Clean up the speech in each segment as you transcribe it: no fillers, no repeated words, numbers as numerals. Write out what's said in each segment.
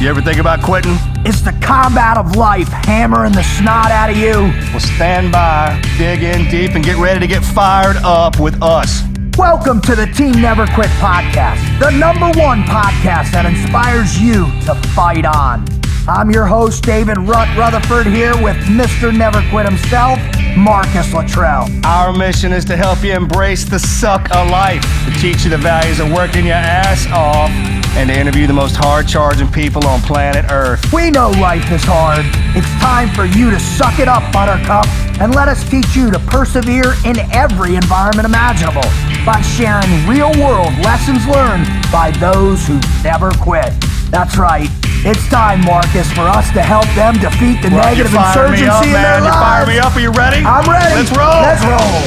You ever think about quitting? It's the combat of life hammering the snot out of you. Well, stand by, dig in deep, and get ready to get fired up with us. Welcome to the Team Never Quit podcast, the #1 podcast that inspires you to fight on. I'm your host, David Rutherford, here with Mr. Never Quit himself, Marcus Luttrell. Our mission is to help you embrace the suck of life, to teach you the values of working your ass off, and to interview the most hard-charging people on planet Earth. We know life is hard. It's time for you to suck it up, Buttercup, and let us teach you to persevere in every environment imaginable by sharing real-world lessons learned by those who never quit. That's right. It's time, Marcus, for us to help them defeat the negative insurgency in their lives. You fire me up. Are you ready? I'm ready. Let's roll. Let's roll.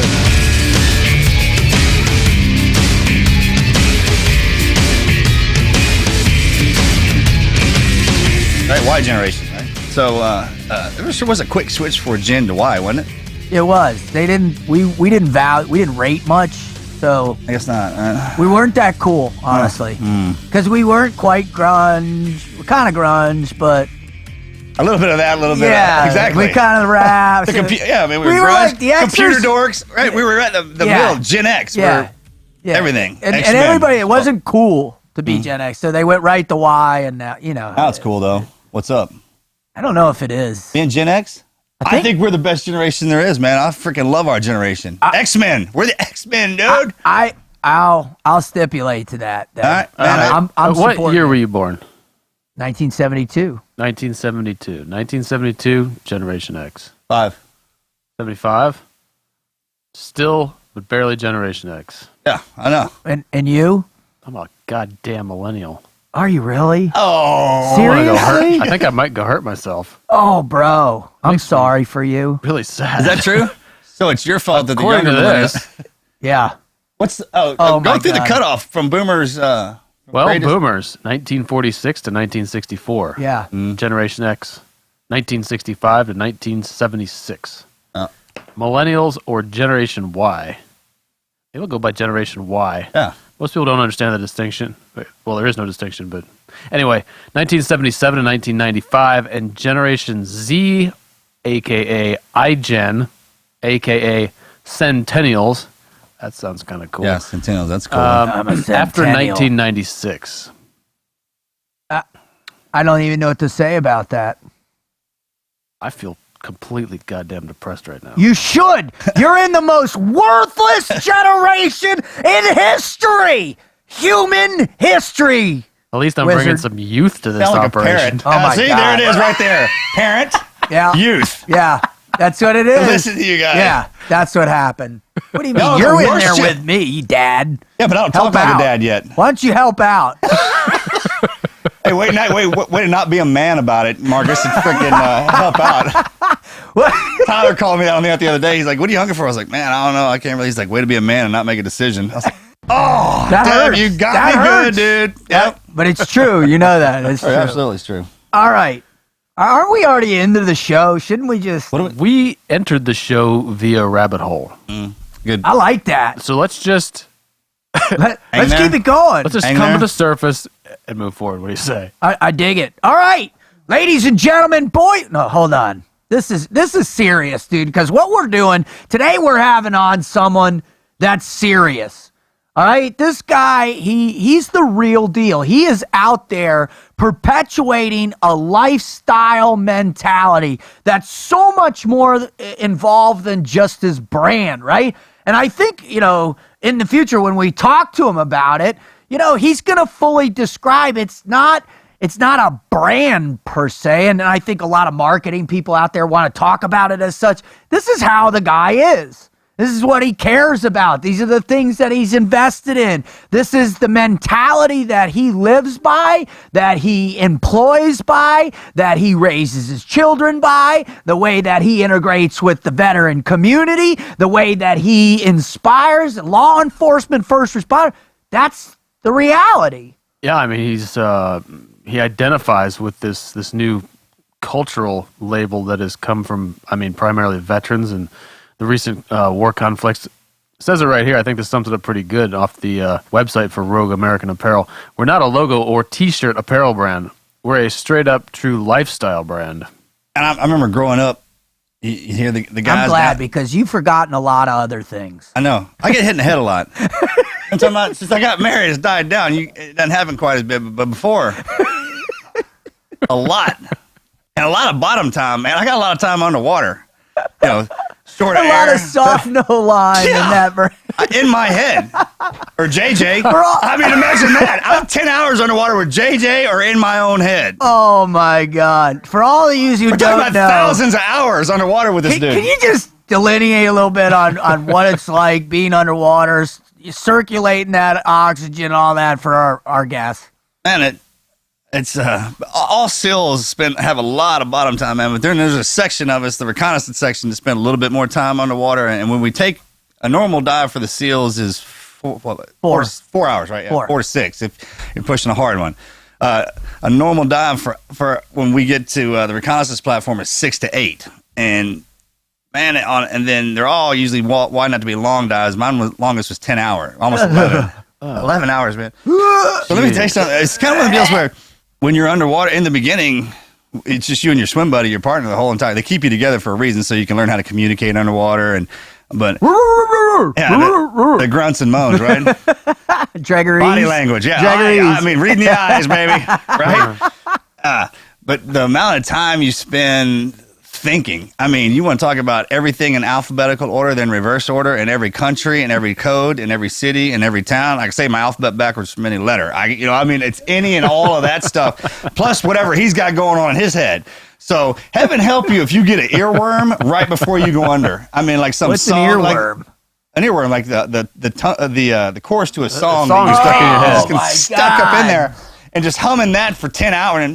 Right, Y generation, right? So, there sure was a quick switch for Gen to Y, wasn't it? It was. They didn't. We didn't rate much. So I guess not. We weren't that cool, honestly, because we weren't quite grunge. We're kind of grunge, but a little bit of that, a little bit. Yeah, of exactly. We kind of rap. I mean, we were grunge, like the computer dorks, right? We were at the middle, Gen X. Yeah, everything. And everybody, it wasn't cool to be Gen X, so they went right to Y, and now Now it's cool though. What's up? I don't know if it is being Gen X. I think we're the best generation there is, man. I freaking love our generation. X-Men. We're the X-Men, dude. I'll stipulate to that. All right, man, I'm what year were you born? 1972. 1972. 1972, Generation X. 5. 75? Still, but barely Generation X. Yeah, I know. And you? I'm a goddamn millennial. Are you really? Oh. Seriously? I think I might go hurt myself. Oh, bro. I'm sorry for you. Really sad. Is that true? So it's your fault that the According younger to this. Yeah. What's go through the cutoff from boomers? Well, boomers, 1946 to 1964. Yeah. Generation X, 1965 to 1976. Millennials or Generation Y. They will go by Generation Y. Yeah. Most people don't understand the distinction. Well, there is no distinction, but anyway, 1977 to 1995, and Generation Z, a.k.a. iGen, a.k.a. Centennials. That sounds kind of cool. Yeah, Centennials, that's cool. After 1996. I don't even know what to say about that. I feel completely goddamn depressed right now. You should. You're in the most worthless generation in history. Human history. At least I'm bringing some youth to this Sound like operation. A parent. Oh my see, God. there it is right there. Parent, Yeah. youth. Yeah. That's what it is. Listen to you guys. Yeah. That's what happened. What do you mean? No, You're the in worst there shit. with me, Dad. Yeah, but I don't talk Help like out. a dad yet. Why don't you help out? Hey, way to not be a man about it, Marcus, and freaking help out. Tyler called me out on the other day. He's like, "What are you hungry for?" I was like, "Man, I don't know. I can't really." He's like, "Way to be a man and not make a decision." I was like, "Oh, That damn, hurts. you got That me hurts. good, dude." Yep. But it's true. You know that. It's true. Absolutely, it's true. All right. Aren't we already into the show? Shouldn't we just... We entered the show via rabbit hole. Good. I like that. So let's just Let's keep it going. come there. to the surface and move forward. What do you say? I dig it. All right. Ladies and gentlemen, no, hold on. This is serious, dude, because what we're doing today, we're having on someone that's serious. All right, this guy, he's the real deal. He is out there perpetuating a lifestyle mentality that's so much more involved than just his brand, right? And I think, in the future when we talk to him about it, he's going to fully describe it's not a brand per se, and I think a lot of marketing people out there want to talk about it as such. This is how the guy is. This is what he cares about. These are the things that he's invested in. This is the mentality that he lives by, that he employs by, that he raises his children by, the way that he integrates with the veteran community, the way that he inspires law enforcement, first responder. That's the reality. Yeah, I mean, he identifies with this new cultural label that has come from, primarily veterans and the recent war conflicts. It says it right here. I think this sums it up pretty good off the website for Rogue American Apparel. We're not a logo or T-shirt apparel brand. We're a straight up true lifestyle brand. And I remember growing up, you hear the guys. I'm glad down, because you've forgotten a lot of other things. I know. I get hit in the head a lot. I'm talking about, since I got married, it's died down. It doesn't happen quite as big, but before, a lot. And a lot of bottom time, man. I got a lot of time underwater. You know, short A air. lot of soft no line in that brand. In my head. Or JJ. I mean, imagine that. I'm 10 hours underwater with JJ or in my own head. Oh my God! For all of you who We're don't talking know, about thousands of hours underwater with this dude. Can you just delineate a little bit on what it's like being underwater, circulating that oxygen and all that for our guests? Man, it's all SEALs have a lot of bottom time, man. But then there's a section of us, the reconnaissance section, to spend a little bit more time underwater. And when we take a normal dive for the SEALs is 4 hours, right? Yeah, 4 to 6 if you're pushing a hard one. A normal dive for when we get to the reconnaissance platform is 6 to 8. And man, and then they're all usually wide not to be long dives. Mine longest was 10 hours, almost 11. 11 hours, man. So let me tell you something. It's kind of one of the deals where when you're underwater in the beginning, it's just you and your swim buddy, your partner, the whole entire. They keep you together for a reason, so you can learn how to communicate underwater. But the grunts and moans, right? Dragarys. Body language, yeah. I mean, reading the eyes, baby, right? But the amount of time you spend thinking. I mean, you want to talk about everything in alphabetical order, then reverse order in every country, in every code, in every city, in every town. I can say my alphabet backwards from any letter. It's any and all of that stuff, plus whatever he's got going on in his head. So heaven help you if you get an earworm right before you go under. I mean, like some What's song, an earworm? An earworm, like the chorus to a song, song that you stuck in your head. just gets stuck up in there. And just humming that for 10 hours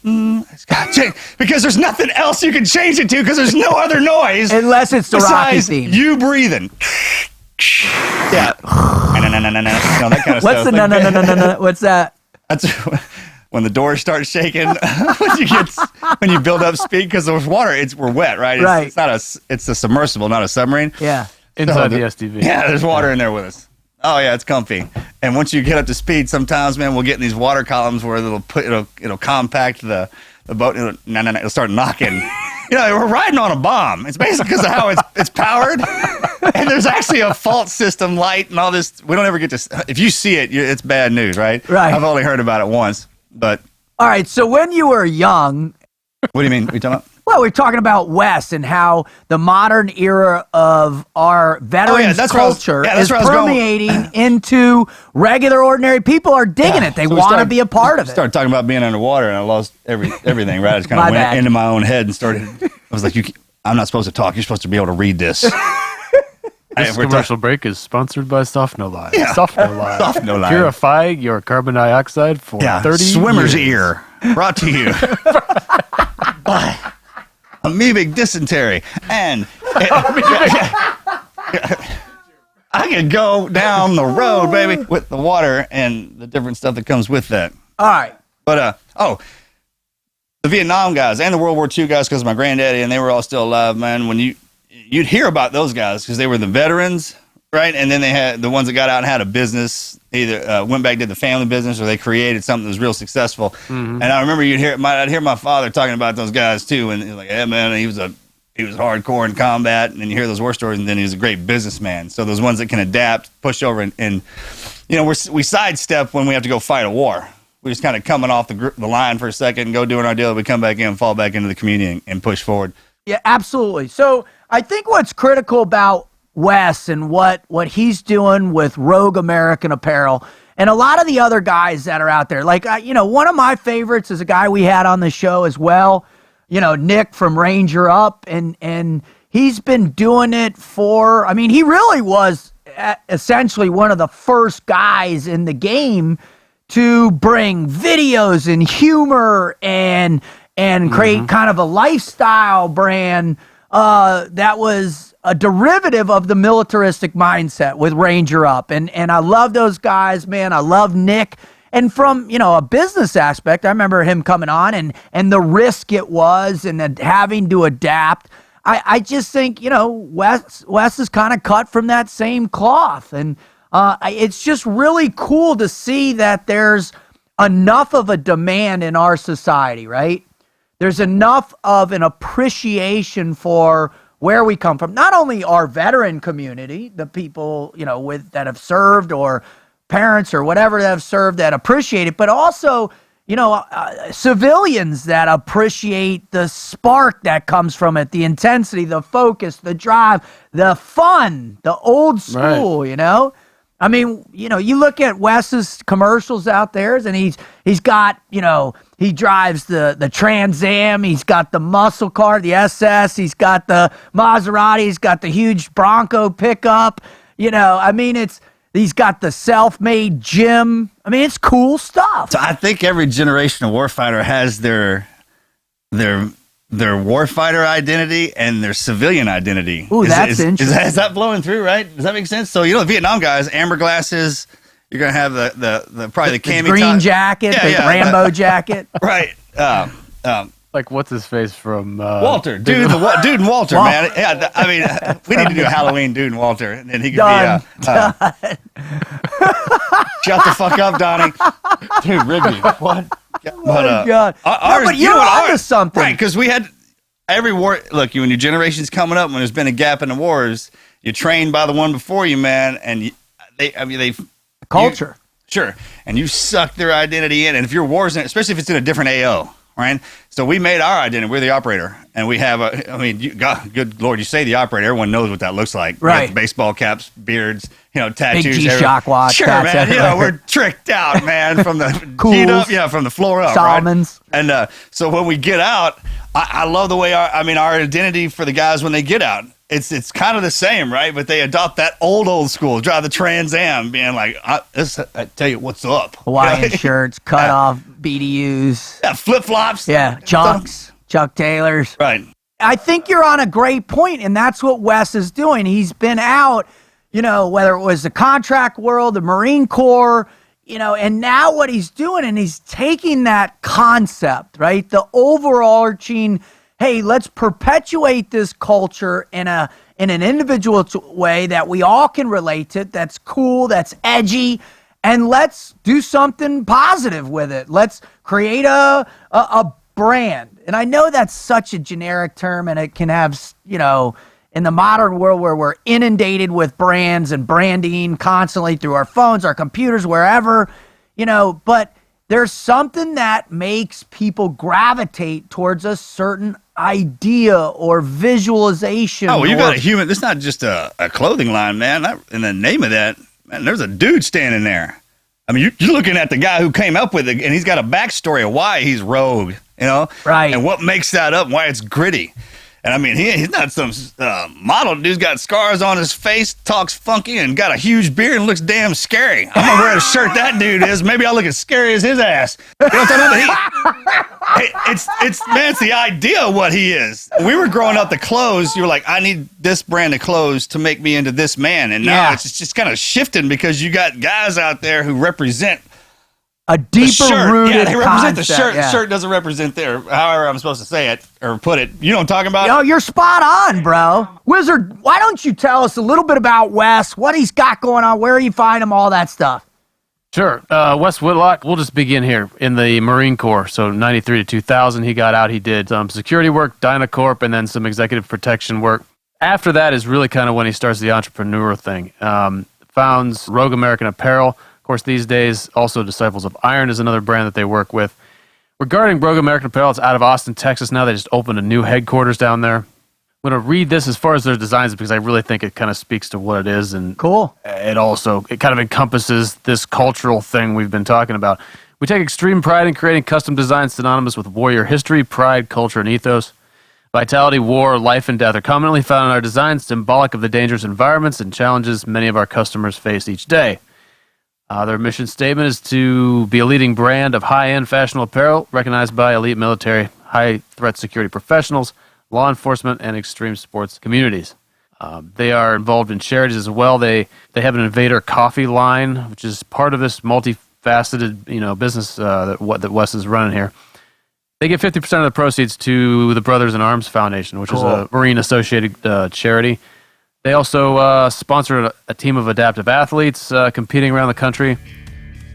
it's got to change, because there's nothing else you can change it to, because there's no other noise Unless it's the Rocky besides theme. you breathing. Yeah. That kind of What's stuff. the no? What's that? That's when the doors start shaking. when you build up speed, because there's water. We're wet, right? Right. It's a submersible, not a submarine. Yeah. Inside the SDV. Yeah, there's water in there with us. Oh yeah, it's comfy. And once you get up to speed, sometimes, man, we'll get in these water columns where it'll compact the boat. It'll start knocking. We're riding on a bomb. It's basically because of how it's powered. And there's actually a fault system light and all this. We don't ever get to. If you see it, it's bad news, right? Right. I've only heard about it once, but. All right. So when you were young. What do you mean? What are you talking about? Well, we're talking about Wes and how the modern era of our veterans culture is permeating into regular, ordinary people are digging it. They want to be a part of it. Started talking about being underwater, and I lost everything. Right, I just kind of went into my own head and started. I was like, "I'm not supposed to talk. You're supposed to be able to read this." This commercial break is sponsored by Soft No Lie. Yeah. Soft No Lie. Soft No Lie. Purify your carbon dioxide for 30 Swimmer's years. ear. Brought to you by amoebic dysentery. And I could go down the road, baby, with the water and the different stuff that comes with that. All right. But, the Vietnam guys and the World War II guys, because of my granddaddy, and they were all still alive, man. When you'd hear about those guys because they were the veterans, right? And then they had the ones that got out and had a business, either went back, did the family business, or they created something that was real successful. Mm-hmm. And I remember I'd hear my father talking about those guys too, and he was like, "Yeah, man, he was hardcore in combat." And then you hear those war stories, and then he was a great businessman. So those ones that can adapt, push over, and we sidestep when we have to go fight a war. We're just kind of coming off the line for a second and go doing our deal. We come back in, fall back into the community, and push forward. Yeah, absolutely. So I think what's critical about Wes and what he's doing with Rogue American Apparel and a lot of the other guys that are out there. Like, one of my favorites is a guy we had on the show as well, Nick from Ranger Up. And he's been doing it he really was essentially one of the first guys in the game to bring videos and humor and create kind of a lifestyle brand that was a derivative of the militaristic mindset with Ranger Up. And I love those guys, man. I love Nick. And from, a business aspect, I remember him coming on and the risk it was and then having to adapt. I just think, Wes is kind of cut from that same cloth. And it's just really cool to see that there's enough of a demand in our society, right? There's enough of an appreciation for where we come from. Not only our veteran community, the people, that have served, or parents or whatever that have served that appreciate it, but also, civilians that appreciate the spark that comes from it, the intensity, the focus, the drive, the fun, the old school, Right. I mean, you look at Wes's commercials out there, and he's got, he drives the Trans Am, he's got the muscle car, the SS, he's got the Maserati, he's got the huge Bronco pickup, he's got the self-made gym. I mean, it's cool stuff. So I think every generation of warfighter has their warfighter identity and their civilian identity. Ooh, that's interesting. Is that blowing through, right? Does that make sense? So, the Vietnam guys, amber glasses, you're going to have the probably the cami green top. jacket, the Rambo jacket. Right. Like, what's his face from Walter. Dude and Walter, man. Yeah, I mean, we need to do a Halloween Dude and Walter, and then he could Done. be shut the fuck up, Donnie. Dude, Rigby. What? Oh my God. But you're onto something. Right, because we had every war. Look, when your generation's coming up, when there's been a gap in the wars, you're trained by the one before you, man, and they Culture. Sure. And you suck their identity in. And if your war's in, especially if it's in a different AO, right? So we made our identity. We're the operator. And we have good Lord, you say the operator. Everyone knows what that looks like. Right. Baseball caps, beards, tattoos. Big G-Shock watch. Sure, man. We're tricked out, man, from the G'd up, from the floor up. Solomons. Right? And so when we get out, I love the way our identity for the guys when they get out. It's kind of the same, right? But they adopt that old school, drive the Trans Am, being like, I tell you what's up. Hawaiian shirts, cut off BDUs. Yeah, flip-flops. Yeah, Chucks, Chuck Taylors. Right. I think you're on a great point, and that's what Wes is doing. He's been out, whether it was the contract world, the Marine Corps, and now what he's doing, and he's taking that concept, right? The overarching, hey, let's perpetuate this culture in an individual way that we all can relate to, that's cool, that's edgy, and let's do something positive with it. Let's create a brand. And I know that's such a generic term, and it can have, in the modern world where we're inundated with brands and branding constantly through our phones, our computers, wherever, but there's something that makes people gravitate towards a certain idea or visualization. Oh, well, you got a human. It's not just a clothing line, man. In the name of that, man, there's a dude standing there. I mean, you're looking at the guy who came up with it, and he's got a backstory of why he's Rogue, right? And what makes that up, and why it's gritty. And I mean, he's not some model dude's got scars on his face, talks funky, and got a huge beard and looks damn scary. I'm gonna wear the shirt that dude is. Maybe I'll look as scary as his ass. You know what I'm talking about? It's the idea of what he is. We were growing up, the clothes, you were like, I need this brand of clothes to make me into this man. And now it's just kind of shifting because you got guys out there who represent a deeper rooted they represent concept. the shirt. Yeah. The shirt doesn't represent however I'm supposed to say it or put it. You know what I'm talking about? Yo, you're spot on, bro. Wizard, why don't you tell us a little bit about Wes, what he's got going on, where you find him, all that stuff? Sure. Wes Whitlock, we'll just begin here in the Marine Corps. So 93 to 2000, he got out. He did some security work, Dynacorp, and then some executive protection work. After that is really kind of when he starts the entrepreneur thing. Founds Rogue American Apparel. Of course, these days, also Disciples of Iron is another brand that they work with. Regarding Rogue American Apparel, it's out of Austin, Texas now. They just opened a new headquarters down there. I'm going to read this as far as their designs because I really think it kind of speaks to what it is. And cool. It kind of encompasses this cultural thing we've been talking about. We take extreme pride in creating custom designs synonymous with warrior history, pride, culture, and ethos. Vitality, war, life, and death are commonly found in our designs, symbolic of the dangerous environments and challenges many of our customers face each day. Their mission statement is to be a leading brand of high-end fashionable apparel recognized by elite military, high-threat security professionals, law enforcement, and extreme sports communities. They are involved in charities as well. They have an Invader coffee line, which is part of this multifaceted business that Wes is running here. They give 50% of the proceeds to the Brothers in Arms Foundation, which is a Marine-associated charity. They also sponsor a team of adaptive athletes competing around the country.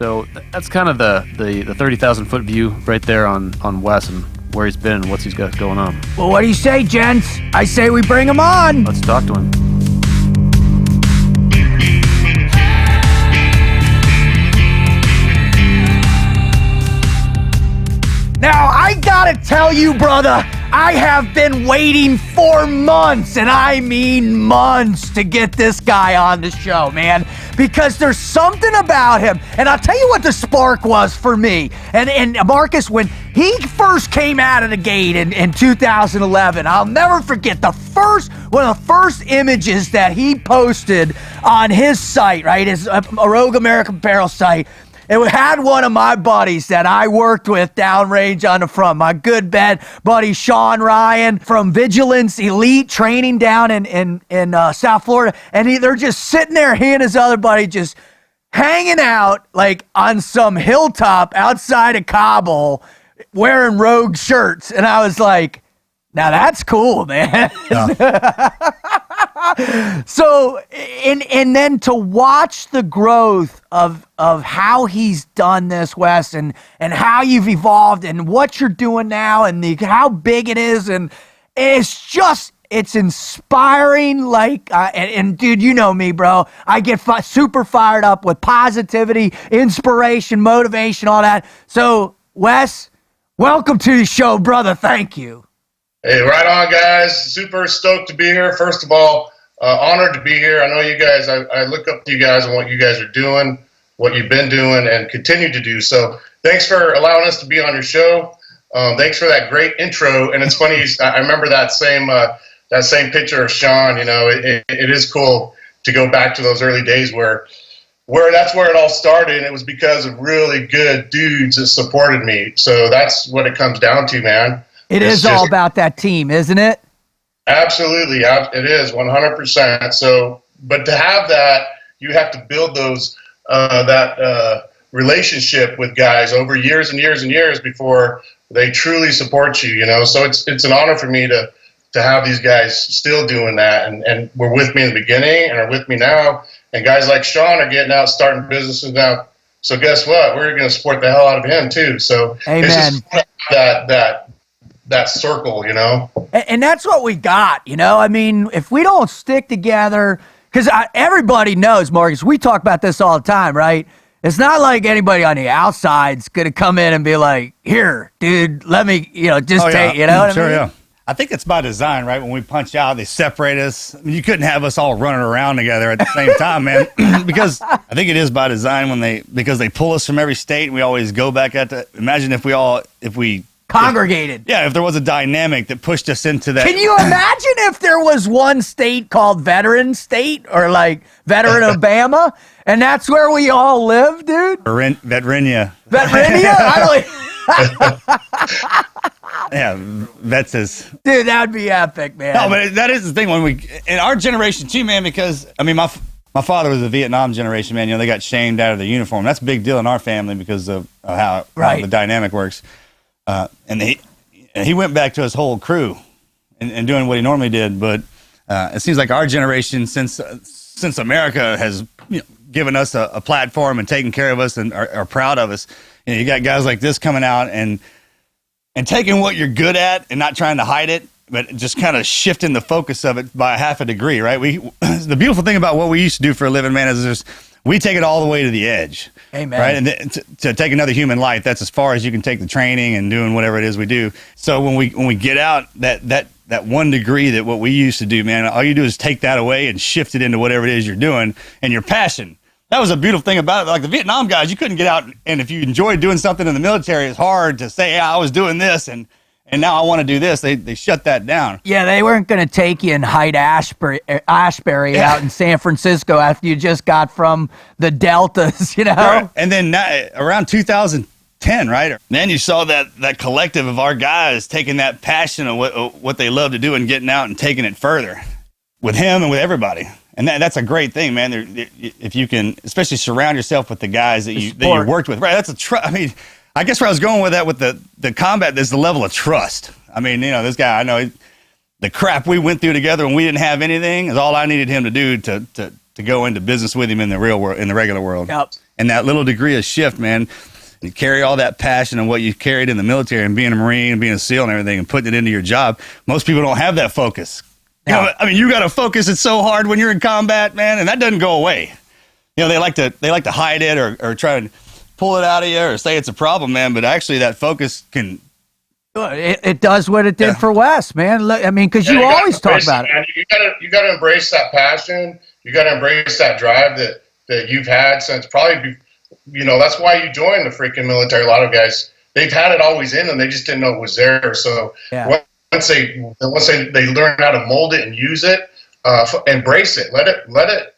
So that's kind of the 30,000 foot view right there on Wes and where he's been and what he's got going on. Well, what do you say, gents? I say we bring him on. Let's talk to him. Now, I gotta tell you, brother, I have been waiting for months, and I mean months, to get this guy on the show, man, because there's something about him. And I'll tell you what the spark was for me. And Marcus, when he first came out of the gate in 2011, I'll never forget one of the first images that he posted on his site, right, his Rogue American Apparel site. It had one of my buddies that I worked with downrange on the front, my good buddy Sean Ryan from Vigilance Elite Training down in South Florida. And they're just sitting there, he and his other buddy just hanging out like on some hilltop outside of Kabul wearing Rogue shirts. And I was like, now that's cool, man. Yeah. So, and then to watch the growth of how he's done this, Wes, and how you've evolved and what you're doing now and how big it is, and it's inspiring. Like, and dude, you know me, bro. I get super fired up with positivity, inspiration, motivation, all that. So, Wes, welcome to the show, brother. Thank you. Hey, right on, guys. Super stoked to be here. First of all, honored to be here. I know you guys, I look up to you guys and what you guys are doing, what you've been doing, and continue to do. So thanks for allowing us to be on your show. Thanks for that great intro. And it's funny, I remember that same picture of Sean. You know, it is cool to go back to those early days where that's where it all started. And it was because of really good dudes that supported me. So that's what it comes down to, man. It is all about that team, isn't it? Absolutely. It is 100%. So, but to have that, you have to build that relationship with guys over years and years and years before they truly support you, you know? So it's an honor for me to have these guys still doing that. And were with me in the beginning and are with me now. And guys like Sean are getting out, starting businesses now. So guess what? We're going to support the hell out of him too. So Amen. It's just that circle, you know? And that's what we got, you know? I mean, if we don't stick together, because everybody knows, Marcus, we talk about this all the time, right? It's not like anybody on the outside's going to come in and be like, here, dude, let me, just take, you know what I mean? Yeah. I think it's by design, right? When we punch out, they separate us. I mean, you couldn't have us all running around together at the same time, man. Because I think it is by design because they pull us from every state and we always go back imagine if we congregated. If there was a dynamic that pushed us into that. Can you imagine if there was one state called Veteran State or like Veteran Obama, and that's where we all live, dude? Vetrepreneur. Yeah, vets is. Dude, that'd be epic, man. No, but that is the thing in our generation too, man. Because I mean, my father was a Vietnam generation, man. You know, they got shamed out of their uniform. That's a big deal in our family because of how the dynamic works. And he went back to his whole crew and doing what he normally did. But it seems like our generation, since America has given us a platform and taken care of us and are proud of us, you got guys like this coming out and taking what you're good at and not trying to hide it, but just kind of shifting the focus of it by half a degree, right? The beautiful thing about what we used to do for a living, man, is we take it all the way to the edge. Amen. Right? And to take another human life, that's as far as you can take the training and doing whatever it is we do. So when we get out, that 1 degree that what we used to do, man, all you do is take that away and shift it into whatever it is you're doing and your passion. That was a beautiful thing about it. Like the Vietnam guys, you couldn't get out, and if you enjoyed doing something in the military, it's hard to say, yeah, I was doing this and now I want to do this. They shut that down. Yeah, they weren't going to take you and hide Ashbury out in San Francisco after you just got from the Deltas, you know? Right. And then around 2010, right? Then you saw that collective of our guys taking that passion of what they love to do and getting out and taking it further with him and with everybody. And that's a great thing, man. If you can, especially surround yourself with the guys that you worked with. Right, that's I mean, I guess where I was going with that with the combat is the level of trust. I mean, this guy, I know the crap we went through together when we didn't have anything is all I needed him to do to go into business with him in the real world, in the regular world. Yep. And that little degree of shift, man, you carry all that passion and what you carried in the military and being a Marine and being a SEAL and everything and putting it into your job. Most people don't have that focus. You know, I mean, you got to focus it so hard when you're in combat, man, and that doesn't go away. You know, they like to hide it or try and pull it out of you or say it's a problem, man. But actually, that focus can. It does what it did for Wes, man. I mean, because you always talk about it. Man. You got to embrace that passion. You got to embrace that drive that you've had since probably. You know, that's why you joined the freaking military. A lot of guys, they've had it always in them. They just didn't know it was there. So once they learn how to mold it and use it, embrace it. Let it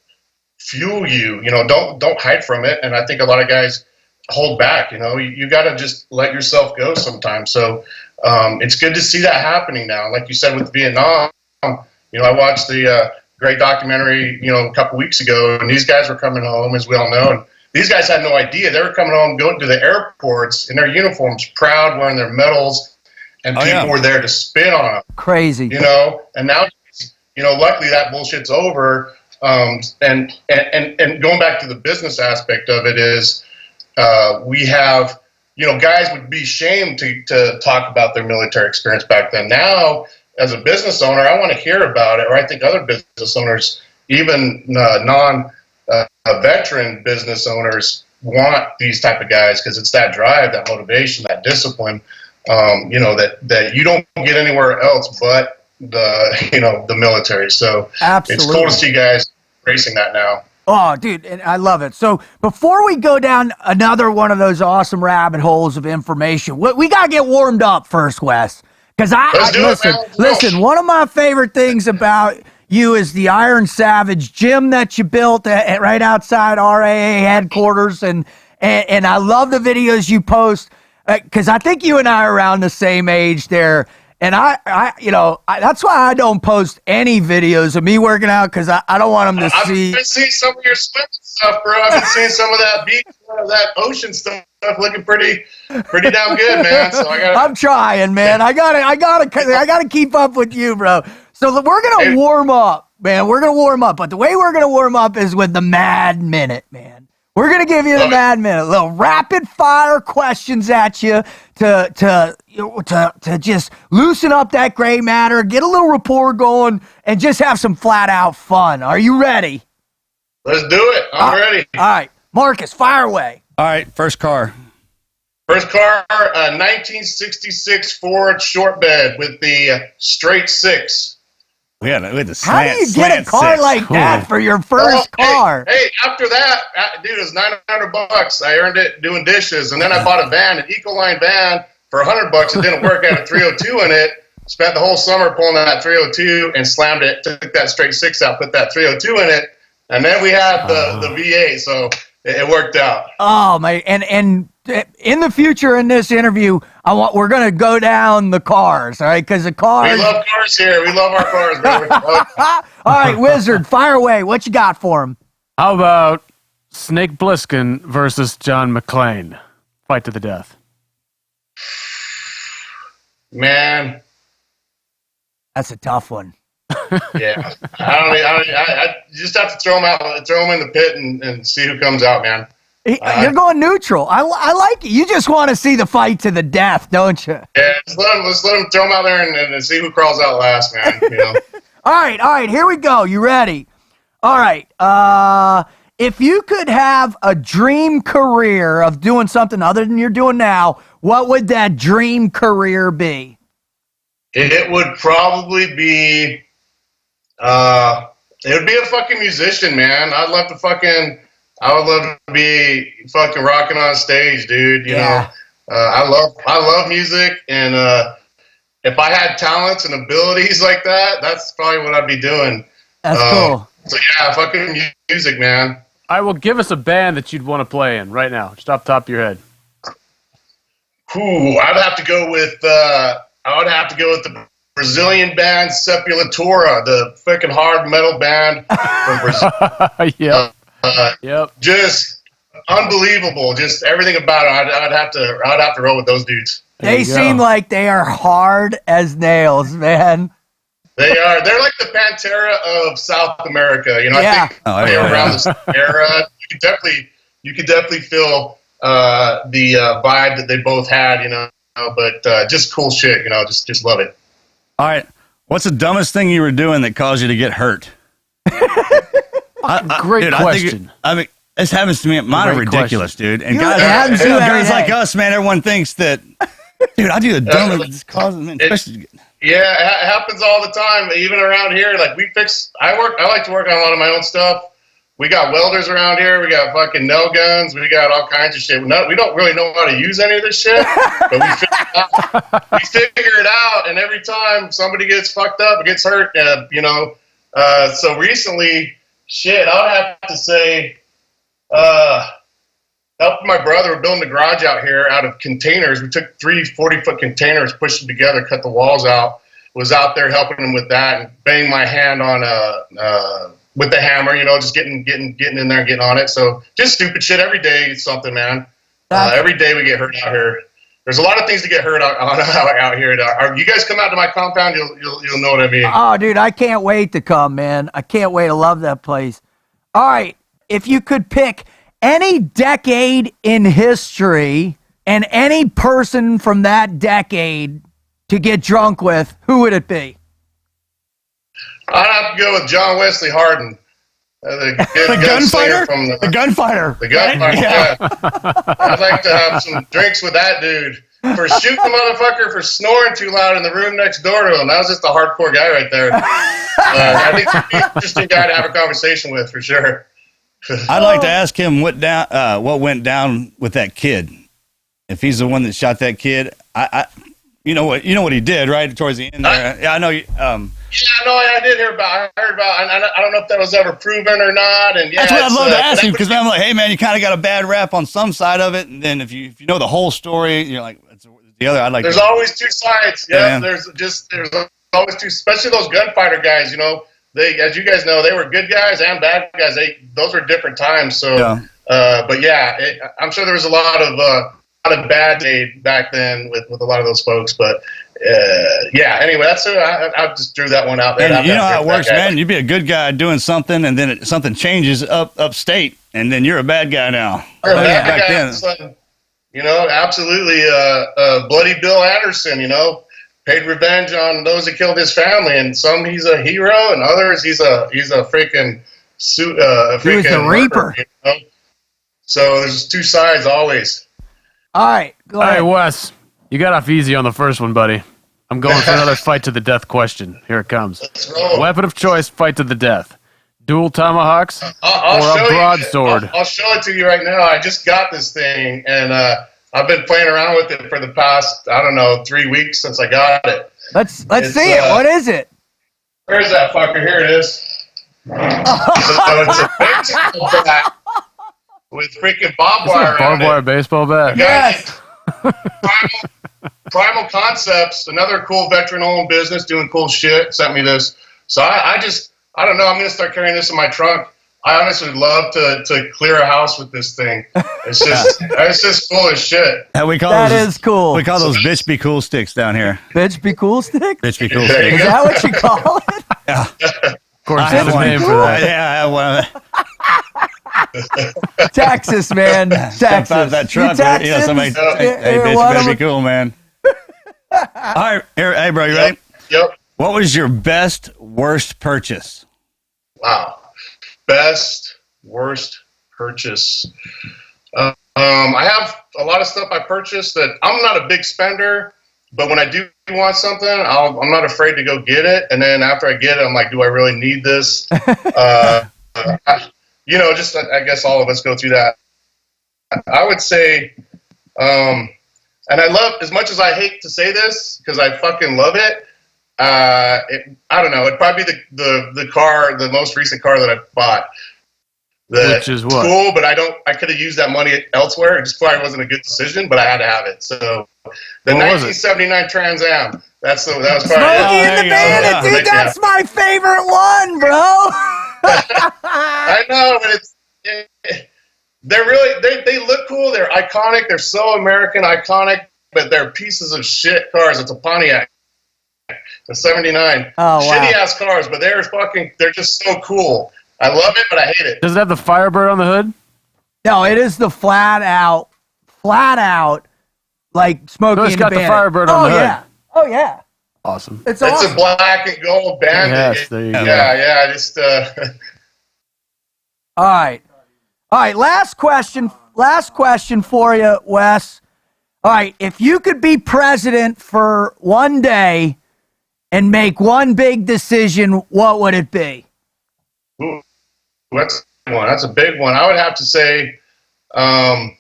fuel you. You know, don't hide from it. And I think a lot of guys hold back. You know, you got to just let yourself go sometimes. So it's good to see that happening now. Like you said with Vietnam, you know, I watched the great documentary, you know, a couple weeks ago, and these guys were coming home, as we all know. And these guys had no idea. They were coming home, going to the airports in their uniforms, proud, wearing their medals, and people were there to spit on them. Crazy. You know, and now, you know, luckily that bullshit's over. And going back to the business aspect of it is we have, you know, guys would be ashamed to talk about their military experience back then. Now, as a business owner, I want to hear about it, or I think other business owners, even veteran business owners, want these type of guys because it's that drive, that motivation, that discipline, you know, that you don't get anywhere else but the military. So Absolutely. It's cool to see guys embracing that now. Oh, dude, and I love it. So before we go down another one of those awesome rabbit holes of information, we got to get warmed up first, Wes. Because listen, one of my favorite things about you is the Iron Savage gym that you built right outside RAA headquarters, and I love the videos you post because I think you and I are around the same age there. And I that's why I don't post any videos of me working out because I don't want them to see. I've been seeing some of your swimming stuff, bro. I've been seeing some of that beach, that ocean stuff looking pretty damn good, man. So I'm trying, man. I gotta keep up with you, bro. So we're gonna warm up, man. We're gonna warm up, but the way we're gonna warm up is with the Mad Minute, man. We're gonna give you the Mad Minute, little rapid fire questions at you to just loosen up that gray matter, get a little rapport going, and just have some flat out fun. Are you ready? Let's do it. I'm ready. All right, Marcus, fire away. All right, first car. First car, 1966 Ford short bed with the straight six. We had the slant. How do you get a car six. like that for your first car? Hey, after that, dude, it was $900. I earned it doing dishes, and then I bought a van, an Ecoline van, for $100. It didn't work. I had a 302 in it. Spent the whole summer pulling that 302 and slammed it. Took that straight six out, put that 302 in it, and then we had the V8. So it worked out. Oh my! And in the future, in this interview, we're gonna go down the cars, all right? Because the cars. We love cars here. We love our cars, baby. All right, Wizard, fire away. What you got for him? How about Snake Plissken versus John McClane? Fight to the death. Man, that's a tough one. Yeah, I just have to throw him out, throw him in the pit, and see who comes out, man. You're going neutral. I like it. You just want to see the fight to the death, don't you? Yeah, let's let him throw him out there and see who crawls out last, man. You know. All right. Here we go. You ready? All right. If you could have a dream career of doing something other than you're doing now, what would that dream career be? It would probably be. It would be a fucking musician, man. I would love to be fucking rocking on stage, dude. You know, I love music, and if I had talents and abilities like that, that's probably what I'd be doing. That's cool. So yeah, fucking music, man. I will give us a band that you'd want to play in right now, just off the top of your head. Ooh, I'd have to go with the Brazilian band Sepultura, the freaking hard metal band from Brazil. Yep. Yep. Just unbelievable. Just everything about it. I'd have to roll with those dudes. They seem like they are hard as nails, man. They are. They're like the Pantera of South America. You know, I think they were around this era. you could definitely feel the vibe that they both had, you know. But just cool shit, you know. Just love it. All right. What's the dumbest thing you were doing that caused you to get hurt? Great question. I mean, this happens to me. Mine are Great ridiculous, question. dude. And You guys, have to guys every like day. us, man, everyone thinks that, dude, I do the dumbest. It's causing, man, especially. Yeah, it happens all the time. Even around here, like I like to work on a lot of my own stuff. We got welders around here. We got fucking nail guns. We got all kinds of shit. We don't really know how to use any of this shit, but we figure it out. And every time somebody gets fucked up, gets hurt, you know. So recently, shit, I would have to say, helping my brother. We're building the garage out here out of containers. We took 3 40-foot containers, pushed them together, cut the walls out. Was out there helping him with that and banging my hand on with the hammer, you know, just getting in there and getting on it. So just stupid shit every day. It's something, man. Every day we get hurt out here. There's a lot of things to get hurt out here. You guys come out to my compound, you'll know what I mean. Oh, dude, I can't wait to come, man. I can't wait. I love that place. All right, if you could pick any decade in history and any person from that decade to get drunk with, who would it be? I'd have to go with John Wesley Hardin. The gunfighter? From The gunfighter. The gunfighter, yeah. I'd like to have some drinks with that dude. For shooting the motherfucker for snoring too loud in the room next door to him. That was just a hardcore guy right there. I think he'd be an interesting guy to have a conversation with, for sure. I'd like to ask him what went down with that kid. If he's the one that shot that kid, you know what he did, right? Towards the end there. Yeah, I know. Yeah, no, I did hear about. I heard about. I don't know if that was ever proven or not. And yeah, that's what I'd love to ask him, because I'm like, hey man, you kind of got a bad rap on some side of it, and then if you know the whole story, you're like, it's the other. I'd like. There's always two sides. Yeah, there's always two, especially those gunfighter guys. You know, they, as you guys know, they were good guys and bad guys. Those were different times. So, but yeah, I'm sure there was a lot of bad day back then with a lot of those folks, but yeah. Anyway, that's I just drew that one out there. And you know how it works, man. You'd be a good guy doing something, and then something changes upstate, and then you're a bad guy now. Back then, you know, absolutely. Bloody Bill Anderson, you know, paid revenge on those that killed his family, and some he's a hero, and others he's a freaking he was the Reaper. You know? So there's two sides always. All right, go ahead. Hey, Wes, you got off easy on the first one, buddy. I'm going for another fight to the death question. Here it comes. Let's roll. Weapon of choice, fight to the death. Dual tomahawks or a broadsword? I'll show it to you right now. I just got this thing, and I've been playing around with it for the past, 3 weeks since I got it. Let's see it. What is it? Where's that fucker? Here it is. So it's a baseball bat with freaking barbed wire around Barbed wire baseball bat. Yes. Primal Concepts, another cool veteran-owned business doing cool shit, sent me this. So I don't know. I'm going to start carrying this in my trunk. I honestly would love to clear a house with this thing. It's just full of shit. That is cool. We call those bitch be cool sticks down here. Bitch be cool stick? Bitch be cool There you sticks. Is that what you call it? Yeah. Of course, I there's have a one name for for that. that. Yeah, I have one of that. Texas, man. Step out of that truck. You You know, somebody, hey, bitch, you better be cool, man. All right, here, hey, bro, you ready? Yep. What was your best, worst purchase? Wow. Best, worst purchase. I have a lot of stuff I purchased that I'm not a big spender, but when I do want something, I'm not afraid to go get it. And then after I get it, I'm like, do I really need this? You know, just I guess all of us go through that. I would say, and I love, as much as I hate to say this, because I fucking love it, I don't know, it'd probably be the car, the most recent car that I bought. Which is what? Cool, but I could have used that money elsewhere. It just probably wasn't a good decision, but I had to have it. So the 1979 Trans Am. That was probably Smokey and the Bandit, dude, that's my favorite one, bro. I know, but they're really, they look cool. They're iconic. They're so American, iconic, but they're pieces of shit cars. It's a Pontiac. The 79. Oh, wow. Shitty ass cars, but they're just so cool. I love it, but I hate it. Does it have the Firebird on the hood? No, it is the flat out, like Smokey it's and the got the Bandit. Firebird on the hood. Yeah. Oh, yeah. Awesome. It's It's awesome. a black and gold bandit. Yes, there you go. Yeah. Just All right. Last question for you, Wes. All right. If you could be president for one day and make one big decision, what would it be? ooh, that's a big one. I would have to say, I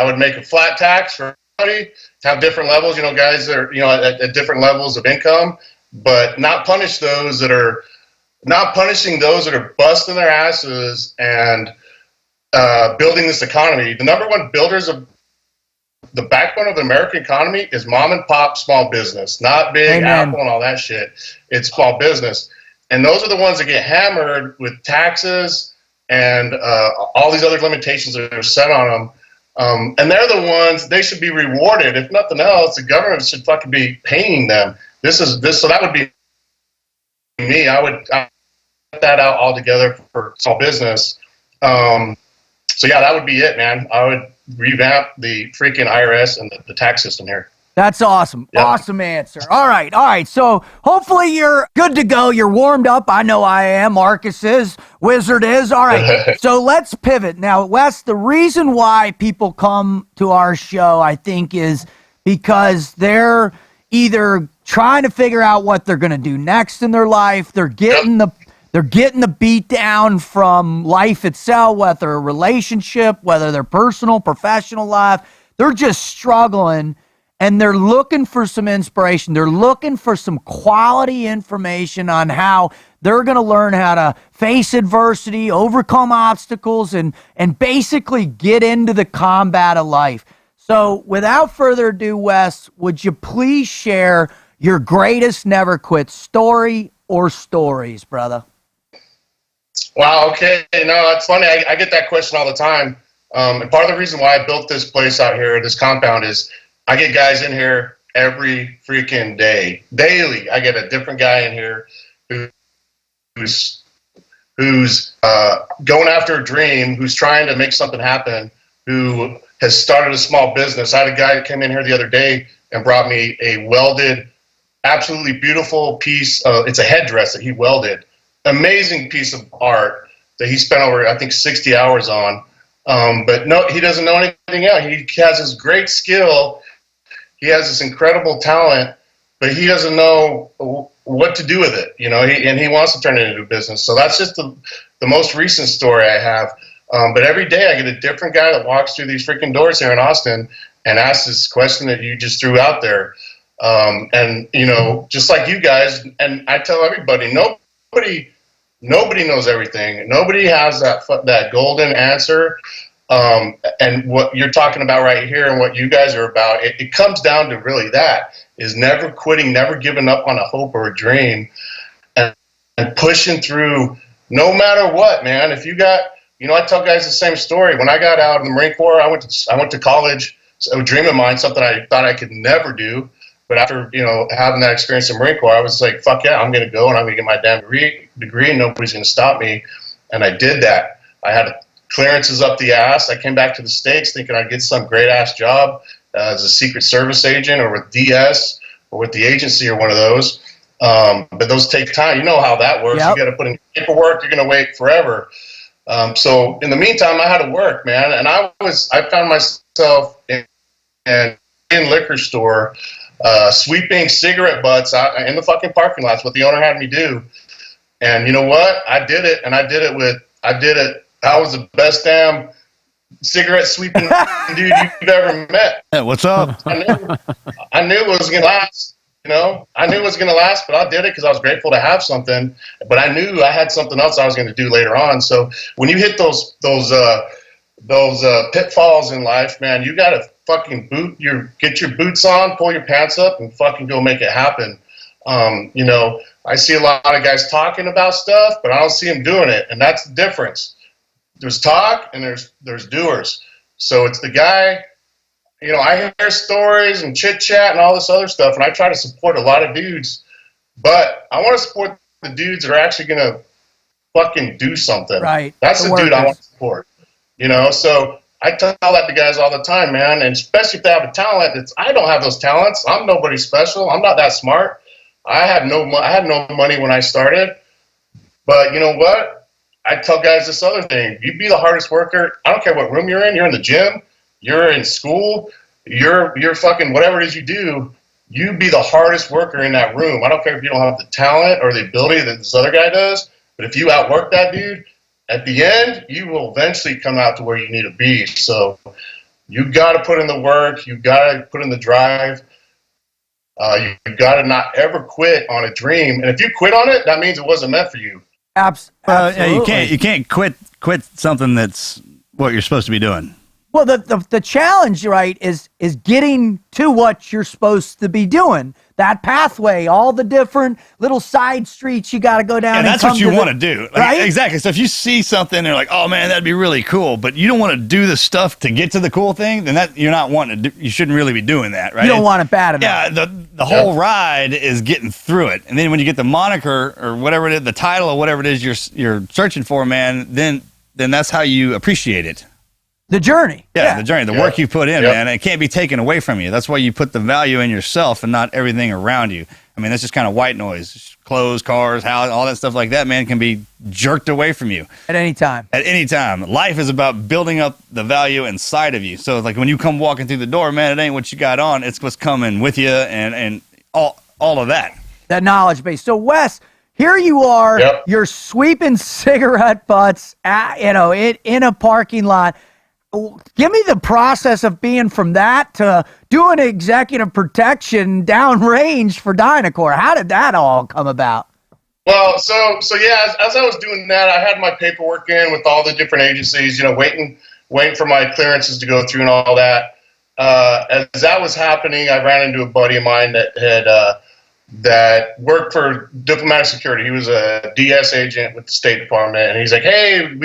would make a flat tax for everybody, have different levels. Guys that are at different levels of income, but not punishing those that are busting their asses and building this economy. The number one builders of the backbone of the American economy is mom and pop small business, not big Amen. Apple and all that shit. It's small business. And those are the ones that get hammered with taxes and all these other limitations that are set on them. And they're the ones, they should be rewarded. If nothing else, the government should fucking be paying them. So that would be me. I would cut that out altogether for small business. So yeah, that would be it, man. I would revamp the freaking IRS and the tax system here. That's awesome. Yep. Awesome answer. All right. So hopefully you're good to go. You're warmed up. I know I am. Marcus is. Wizard is. All right. So let's pivot. Now, Wes, the reason why people come to our show, I think, is because they're either trying to figure out what they're going to do next in their life. They're getting the beat down from life itself, whether a relationship, whether their personal, professional life. They're just struggling. And they're looking for some inspiration. They're looking for some quality information on how they're going to learn how to face adversity, overcome obstacles, and basically get into the combat of life. So without further ado, Wes, would you please share your greatest never quit story or stories, brother? Wow, okay. No, it's funny. I get that question all the time. And part of the reason why I built this place out here, this compound, is I get guys in here every freaking day. Daily, I get a different guy in here who's going after a dream, who's trying to make something happen, who has started a small business. I had a guy that came in here the other day and brought me a welded, absolutely beautiful piece. It's a headdress that he welded. Amazing piece of art that he spent over, I think, 60 hours on. But no, he doesn't know anything else. He has this great skill. He has this incredible talent, but he doesn't know what to do with it, and he wants to turn it into a business. So that's just the most recent story I have. But every day I get a different guy that walks through these freaking doors here in Austin and asks this question that you just threw out there. And, just like you guys, and I tell everybody, nobody knows everything. Nobody has that golden answer. And what you're talking about right here and what you guys are about, it comes down to really that, is never quitting, never giving up on a hope or a dream, and pushing through no matter what, man. If you got, I tell guys the same story. When I got out of the Marine Corps, I went to college. So a dream of mine, something I thought I could never do. But after, having that experience in the Marine Corps, I was like, fuck yeah, I'm going to go and I'm going to get my damn degree and nobody's going to stop me. And I did that. I had clearances up the ass. I came back to the States thinking I'd get some great ass job as a Secret Service agent or with DS or with the agency or one of those. But those take time. You know how that works. Yep. You got to put in paperwork. You're going to wait forever. So in the meantime, I had to work, man. And I found myself in liquor store, sweeping cigarette butts out in the fucking parking lots, what the owner had me do. And you know what? I did it. And I did it. I was the best damn cigarette sweeping dude you've ever met. Hey, what's up? I knew it was going to last. I knew it was going to last, but I did it because I was grateful to have something. But I knew I had something else I was going to do later on. So when you hit those pitfalls in life, man, you got to fucking get your boots on, pull your pants up, and fucking go make it happen. I see a lot of guys talking about stuff, but I don't see them doing it, and that's the difference. There's talk and there's doers. So it's the guy. I hear stories and chit chat and all this other stuff, and I try to support a lot of dudes, but I want to support the dudes that are actually going to fucking do something. Right. That's the dude I want to support. So I tell that to guys all the time, man, and especially if they have a talent. I don't have those talents. I'm nobody special. I'm not that smart. I had no money when I started, but you know what? I tell guys this other thing: you be the hardest worker. I don't care what room you're in. You're in the gym. You're in school. You're fucking whatever it is you do. You be the hardest worker in that room. I don't care if you don't have the talent or the ability that this other guy does, but if you outwork that dude, at the end, you will eventually come out to where you need to be. So you got to put in the work. You got to put in the drive. You got to not ever quit on a dream. And if you quit on it, that means it wasn't meant for you. Absolutely. Yeah, you can't quit something that's what you're supposed to be doing. Well, the challenge, right, is getting to what you're supposed to be doing. That pathway, all the different little side streets you got to go down. And that's what you want to do. Like, right? Exactly. So if you see something and you're like, oh man, that'd be really cool, but you don't want to do the stuff to get to the cool thing, then you're not wanting to do, you shouldn't really be doing that, right? You don't want it bad enough. Yeah, the whole ride is getting through it. And then when you get the moniker or whatever it is, the title or whatever it is you're searching for, man, then that's how you appreciate it. The journey. Yeah, the journey, the work you put in, man. It can't be taken away from you. That's why you put the value in yourself and not everything around you. I mean, that's just kind of white noise. Clothes, cars, house, all that stuff like that, man, can be jerked away from you. At any time. At any time. Life is about building up the value inside of you. So, like, when you come walking through the door, man, it ain't what you got on. It's what's coming with you and all of that. That knowledge base. So, Wes, here you are. You're sweeping cigarette butts in a parking lot. Give me the process of being from that to doing executive protection downrange for Dynacor. How did that all come about? Well, so yeah, as I was doing that, I had my paperwork in with all the different agencies, waiting for my clearances to go through and all that. As that was happening, I ran into a buddy of mine that worked for diplomatic security. He was a DS agent with the State Department, and he's like, "Hey,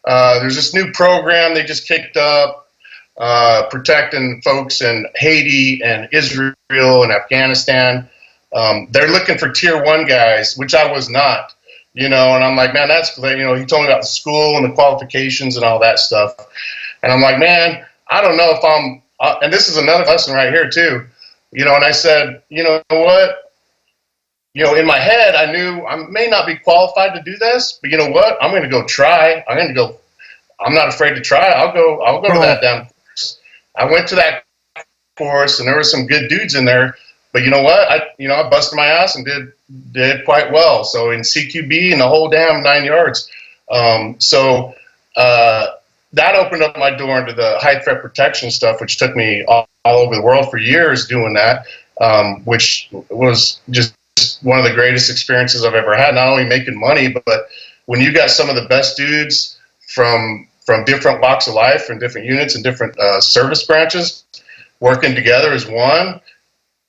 there's this new program they just kicked up, protecting folks in Haiti and Israel and Afghanistan. They're looking for tier 1 guys, which I was not, and I'm like, man, that's, he told me about the school and the qualifications and all that stuff. And I'm like, man, I don't know if I'm, and this is another lesson right here too, and I said, you know what? In my head, I knew I may not be qualified to do this, but you know what? I'm going to go try. I'm not afraid to try. I'll go to that damn course. I went to that course, and there were some good dudes in there. But you know what? I busted my ass and did quite well. So in CQB and the whole damn 9 yards. So that opened up my door into the high threat protection stuff, which took me all over the world for years doing that, which was just one of the greatest experiences I've ever had, not only making money, but when you got some of the best dudes from different walks of life and different units and different service branches working together as one,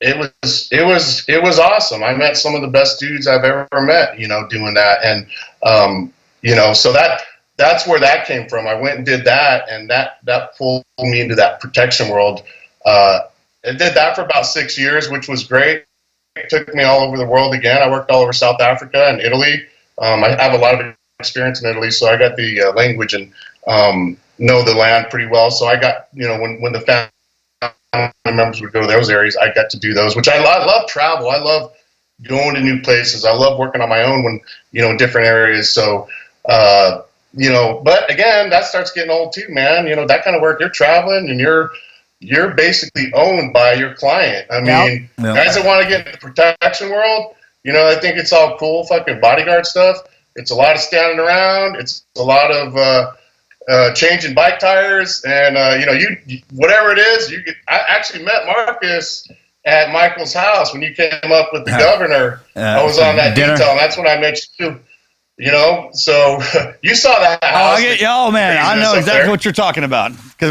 it was awesome. I met some of the best dudes I've ever met, doing that. And, so that's where that came from. I went and did that, and that pulled me into that protection world. I did that for about 6 years, which was great. It took me all over the world again. I worked all over South Africa and Italy. I have a lot of experience in Italy, so I got the language and know the land pretty well. So I got, when the family members would go to those areas, I got to do those, which I love travel. I love going to new places. I love working on my own when, in different areas. So, but again, that starts getting old too, man. That kind of work, you're traveling and you're basically owned by your client. I mean, guys that want to get in the protection world, I think it's all cool fucking bodyguard stuff. It's a lot of standing around. It's a lot of changing bike tires, and you whatever it is. I actually met Marcus at Michael's house when you came up with the governor. I was on that dinner. detail, and that's when I met you. So you saw that house. Oh man, I know exactly what you're talking about. Because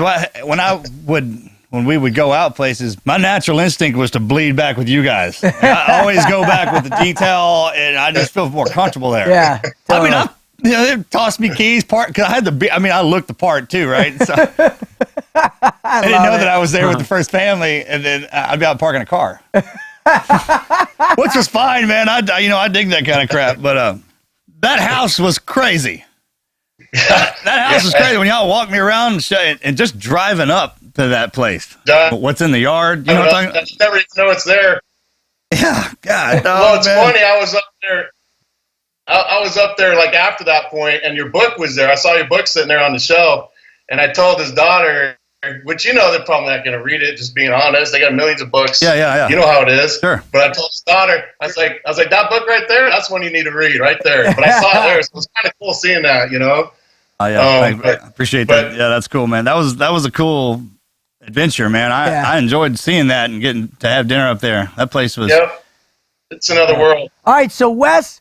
when we would go out places, my natural instinct was to bleed back with you guys. I always go back with the detail, and I just feel more comfortable there. Yeah, totally. I mean, they tossed me keys, because I had I looked the part too, right? So I didn't know that I was there with the first family, and then I'd be out parking a car, which was fine, man. I dig that kind of crap, but that house was crazy. That house was crazy when y'all walked me around and just driving up to that place. What's in the yard? You know what I'm talking about? You never even know it's there. Yeah, God. Well, it's funny. I was up there. I was up there like after that point, and your book was there. I saw your book sitting there on the shelf, and I told his daughter, which they're probably not going to read it. Just being honest, they got millions of books. Yeah. You know how it is. Sure. But I told his daughter, I was like, that book right there, that's one you need to read right there. But I saw it there, so it was kind of cool seeing that. Oh yeah, I appreciate that. Yeah, that's cool, man. That was a cool adventure, man. I enjoyed seeing that and getting to have dinner up there. That place was. Yep. It's another world. All right, so Wes,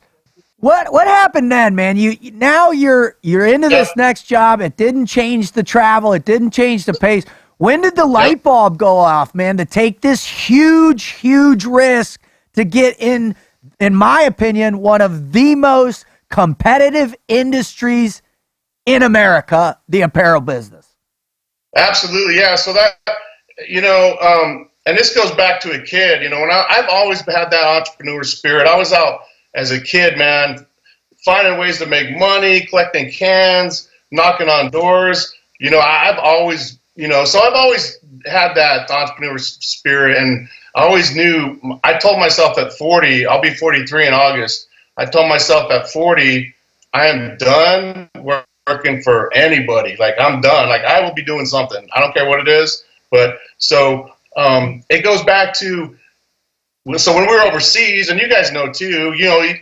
what happened then, man? You're into this next job. It didn't change the travel. It didn't change the pace. When did the light bulb go off, man, to take this huge risk to get in my opinion, one of the most competitive industries in America, the apparel business? Absolutely, yeah. So that, and this goes back to a kid, when I've always had that entrepreneur spirit. I was out as a kid, man, finding ways to make money, collecting cans, knocking on doors. I've always, so I've always had that entrepreneur spirit, and I always knew, I told myself at 40, I'll be 43 in August. I told myself at 40, I am done working for anybody. Like, I'm done. Like, I will be doing something. I don't care what it is. But so it goes back to, so when we were overseas, and you guys know too,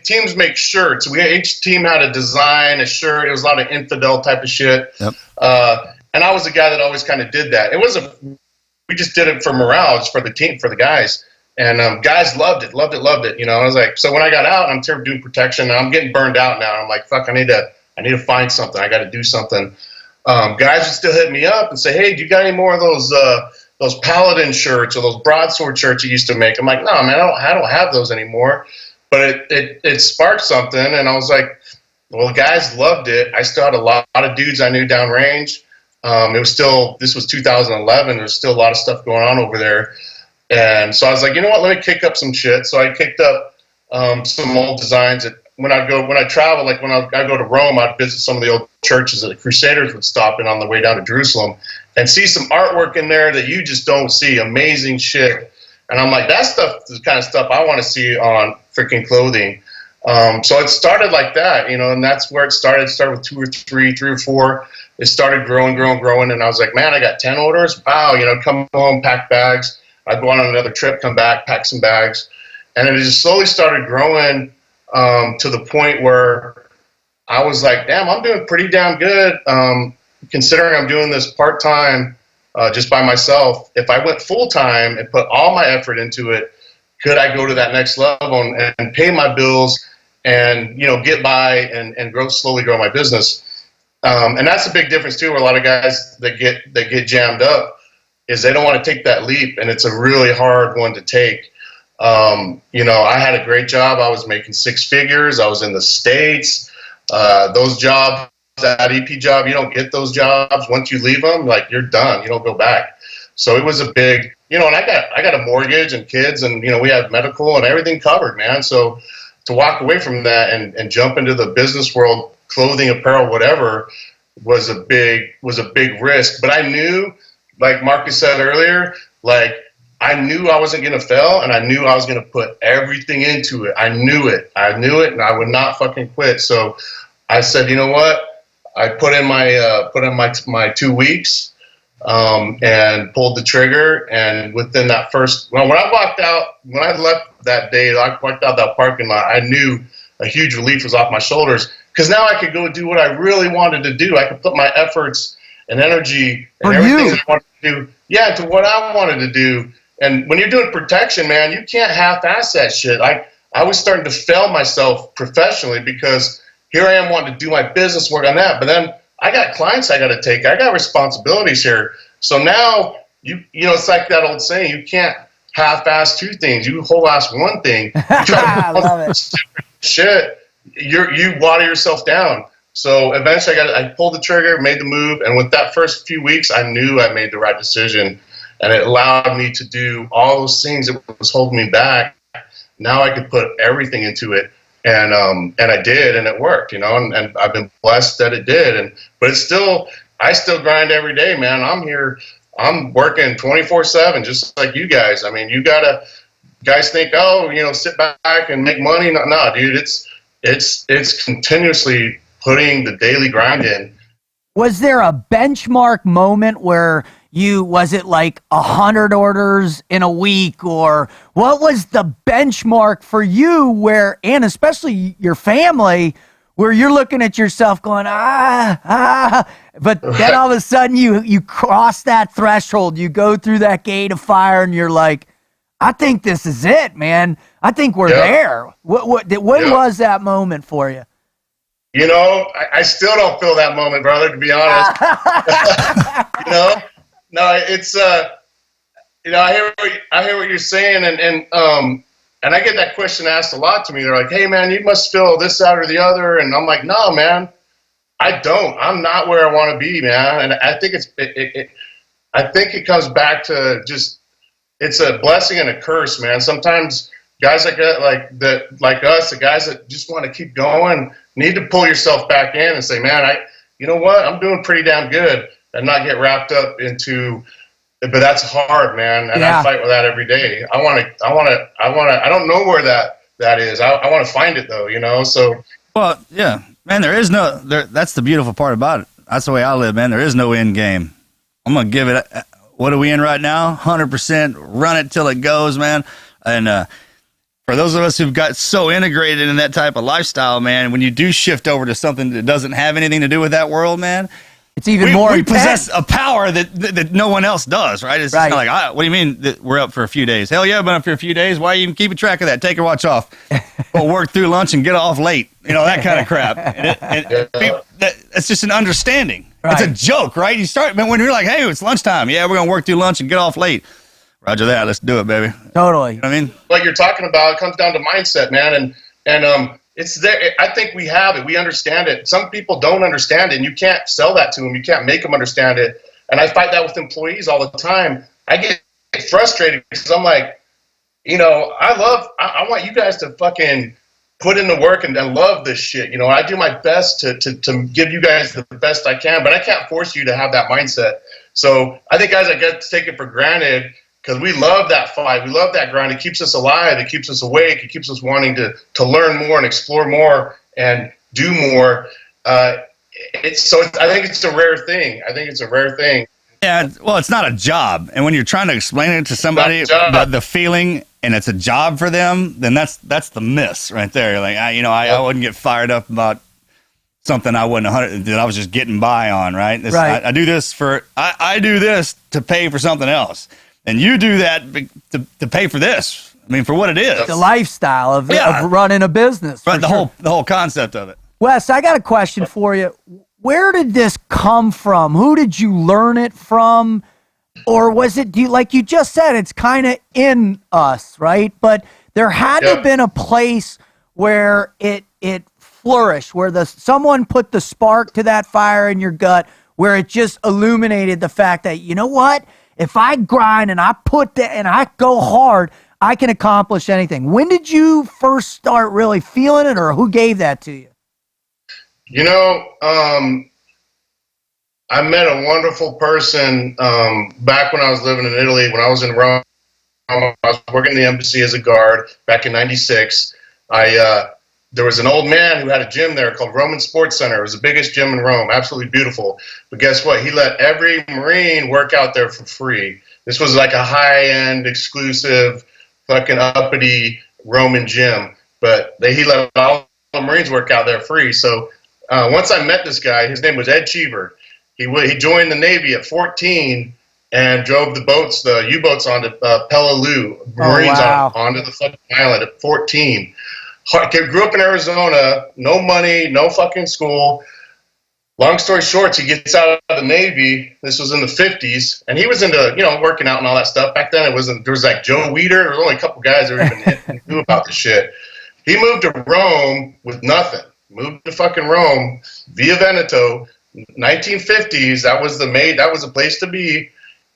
teams make shirts. Each team had a design, a shirt. It was a lot of infidel type of shit. Yep. And I was the guy that always kind of did that. We just did it for morale, just for the team, for the guys. And guys loved it. I was like, so when I got out, I'm tired of doing protection, and I'm getting burned out now. I'm like, fuck, I need to find something. I got to do something. Guys would still hit me up and say, hey, do you got any more of those Paladin shirts or those broadsword shirts you used to make? I'm like, no, man, I don't have those anymore. But it sparked something, and I was like, well, the guys loved it. I still had a lot of dudes I knew downrange. This was 2011. There's still a lot of stuff going on over there. And so I was like, you know what, let me kick up some shit. So I kicked up some old designs that when I travel, like when I go to Rome, I'd visit some of the old churches that the Crusaders would stop in on the way down to Jerusalem and see some artwork in there that you just don't see. Amazing shit. And I'm like, that stuff is the kind of stuff I want to see on freaking clothing. So it started like that, and that's where it started. It started with 2 or 3 or 4. It started growing. And I was like, man, I got 10 orders. Wow. Come home, pack bags. I'd go on another trip, come back, pack some bags. And it just slowly started growing to the point where I was like, damn, I'm doing pretty damn good. Considering I'm doing this part-time just by myself. If I went full-time and put all my effort into it, could I go to that next level and pay my bills and, get by and slowly grow my business? And that's a big difference too, where a lot of guys that get jammed up is they don't want to take that leap, and it's a really hard one to take. I had a great job. I was making 6 figures. I was in the States. Those jobs, that EP job, you don't get those jobs. Once you leave them, like, you're done. You don't go back. So it was a big, and I got a mortgage and kids, and, we have medical and everything covered, man. So to walk away from that and jump into the business world, clothing, apparel, whatever, was a big risk. But I knew, like Marcus said earlier, like, I knew I wasn't going to fail, and I knew I was going to put everything into it. I knew it, and I would not fucking quit. So I said, you know what? I put in my 2 weeks, and pulled the trigger. And within that when I left that day, I walked out that parking lot, I knew a huge relief was off my shoulders, because now I could go do what I really wanted to do. I could put my efforts and energy and everything that I wanted to do, to what I wanted to do. And when you're doing protection, man, you can't half-ass that shit. I was starting to fail myself professionally, because here I am wanting to do my business work on that, but then I got clients I got to take. I got responsibilities here. So now, it's like that old saying, you can't half-ass 2 things. You whole-ass one thing. You try to I love it. Shit, you water yourself down. So eventually I pulled the trigger, made the move, and with that first few weeks, I knew I made the right decision. And it allowed me to do all those things that was holding me back. Now I could put everything into it. and I did, and it worked, and I've been blessed that it did. But it's still, I still grind every day, man. I'm here, I'm working 24/7, just like you guys. I mean, guys think, oh, sit back and make money. No, dude, it's continuously putting the daily grind in. Was there a benchmark moment where was it like 100 orders in a week, or what was the benchmark for you and especially your family, where you're looking at yourself going, but then all of a sudden you cross that threshold, you go through that gate of fire and you're like, I think this is it, man. I think we're there. When was that moment for you? I still don't feel that moment, brother, to be honest. No, it's I hear what you're saying, and I get that question asked a lot to me. They're like, "Hey, man, you must feel this, that, or the other," and I'm like, "No, man, I don't. I'm not where I want to be, man." And I think I think it comes back to just, it's a blessing and a curse, man. Sometimes guys like us, the guys that just want to keep going, need to pull yourself back in and say, "Man, you know what? I'm doing pretty damn good," and not get wrapped up into. But that's hard, man, and I fight with that every day. I don't know where that is. I want to find it though, So. Well, yeah, man. That's the beautiful part about it. That's the way I live, man. There is no end game. I'm gonna give it. What are we in right now? 100%. Run it till it goes, man. And for those of us who've got so integrated in that type of lifestyle, man, when you do shift over to something that doesn't have anything to do with that world, man, it's even more. We possess a power that no one else does, right? It's just kind of like, what do you mean that we're up for a few days? Hell yeah, I've been up for a few days. Why are you even keeping track of that? Take your watch off. We'll work through lunch and get off late. That kind of crap. It's just an understanding. Right. It's a joke, right? You start when you're like, hey, it's lunchtime. Yeah, we're going to work through lunch and get off late. Roger that. Let's do it, baby. Totally. You know what I mean? What you're talking about, it comes down to mindset, man. And it's there. I think we have it. We understand it. Some people don't understand it, and you can't sell that to them. You can't make them understand it. And I fight that with employees all the time. I get frustrated because I'm like, I want you guys to fucking put in the work and love this shit. I do my best to give you guys the best I can, but I can't force you to have that mindset. So I think guys, I get to take it for granted because we love that fight. We love that grind. It keeps us alive. It keeps us awake. It keeps us wanting to learn more and explore more and do more. I think it's a rare thing. Yeah, well, it's not a job. And when you're trying to explain it to somebody, the feeling, and it's a job for them, then that's the miss right there. Like, I wouldn't get fired up about something I wouldn't that I was just getting by on, right? I do this I do this to pay for something else. And you do that to pay for this. I mean, for what it is. The lifestyle of running a business. Right, the whole concept of it. Wes, I got a question for you. Where did this come from? Who did you learn it from? Or was it, like you just said, it's kind of in us, right? But there had to have been a place where it flourished, where someone put the spark to that fire in your gut, where it just illuminated the fact that, you know what? If I grind and I and I go hard, I can accomplish anything. When did you first start really feeling it, or who gave that to you? I met a wonderful person back when I was living in Italy. When I was in Rome, I was working in the embassy as a guard back in '96. There was an old man who had a gym there called Roman Sports Center. It was the biggest gym in Rome, absolutely beautiful. But guess what? He let every Marine work out there for free. This was like a high-end, exclusive, fucking uppity Roman gym. But he let all the Marines work out there free. So once I met this guy, his name was Ed Cheever. He joined the Navy at 14 and drove the U-boats onto Peleliu, Marines onto the fucking island at 14. Grew up in Arizona, no money, no fucking school. Long story short, he gets out of the Navy. This was in the 50s, and he was into working out and all that stuff. Back then, there was like Joe Weider. There was only a couple guys that even knew about this shit. He moved to Rome with nothing. Moved to fucking Rome via Veneto, 1950s. That was the place to be.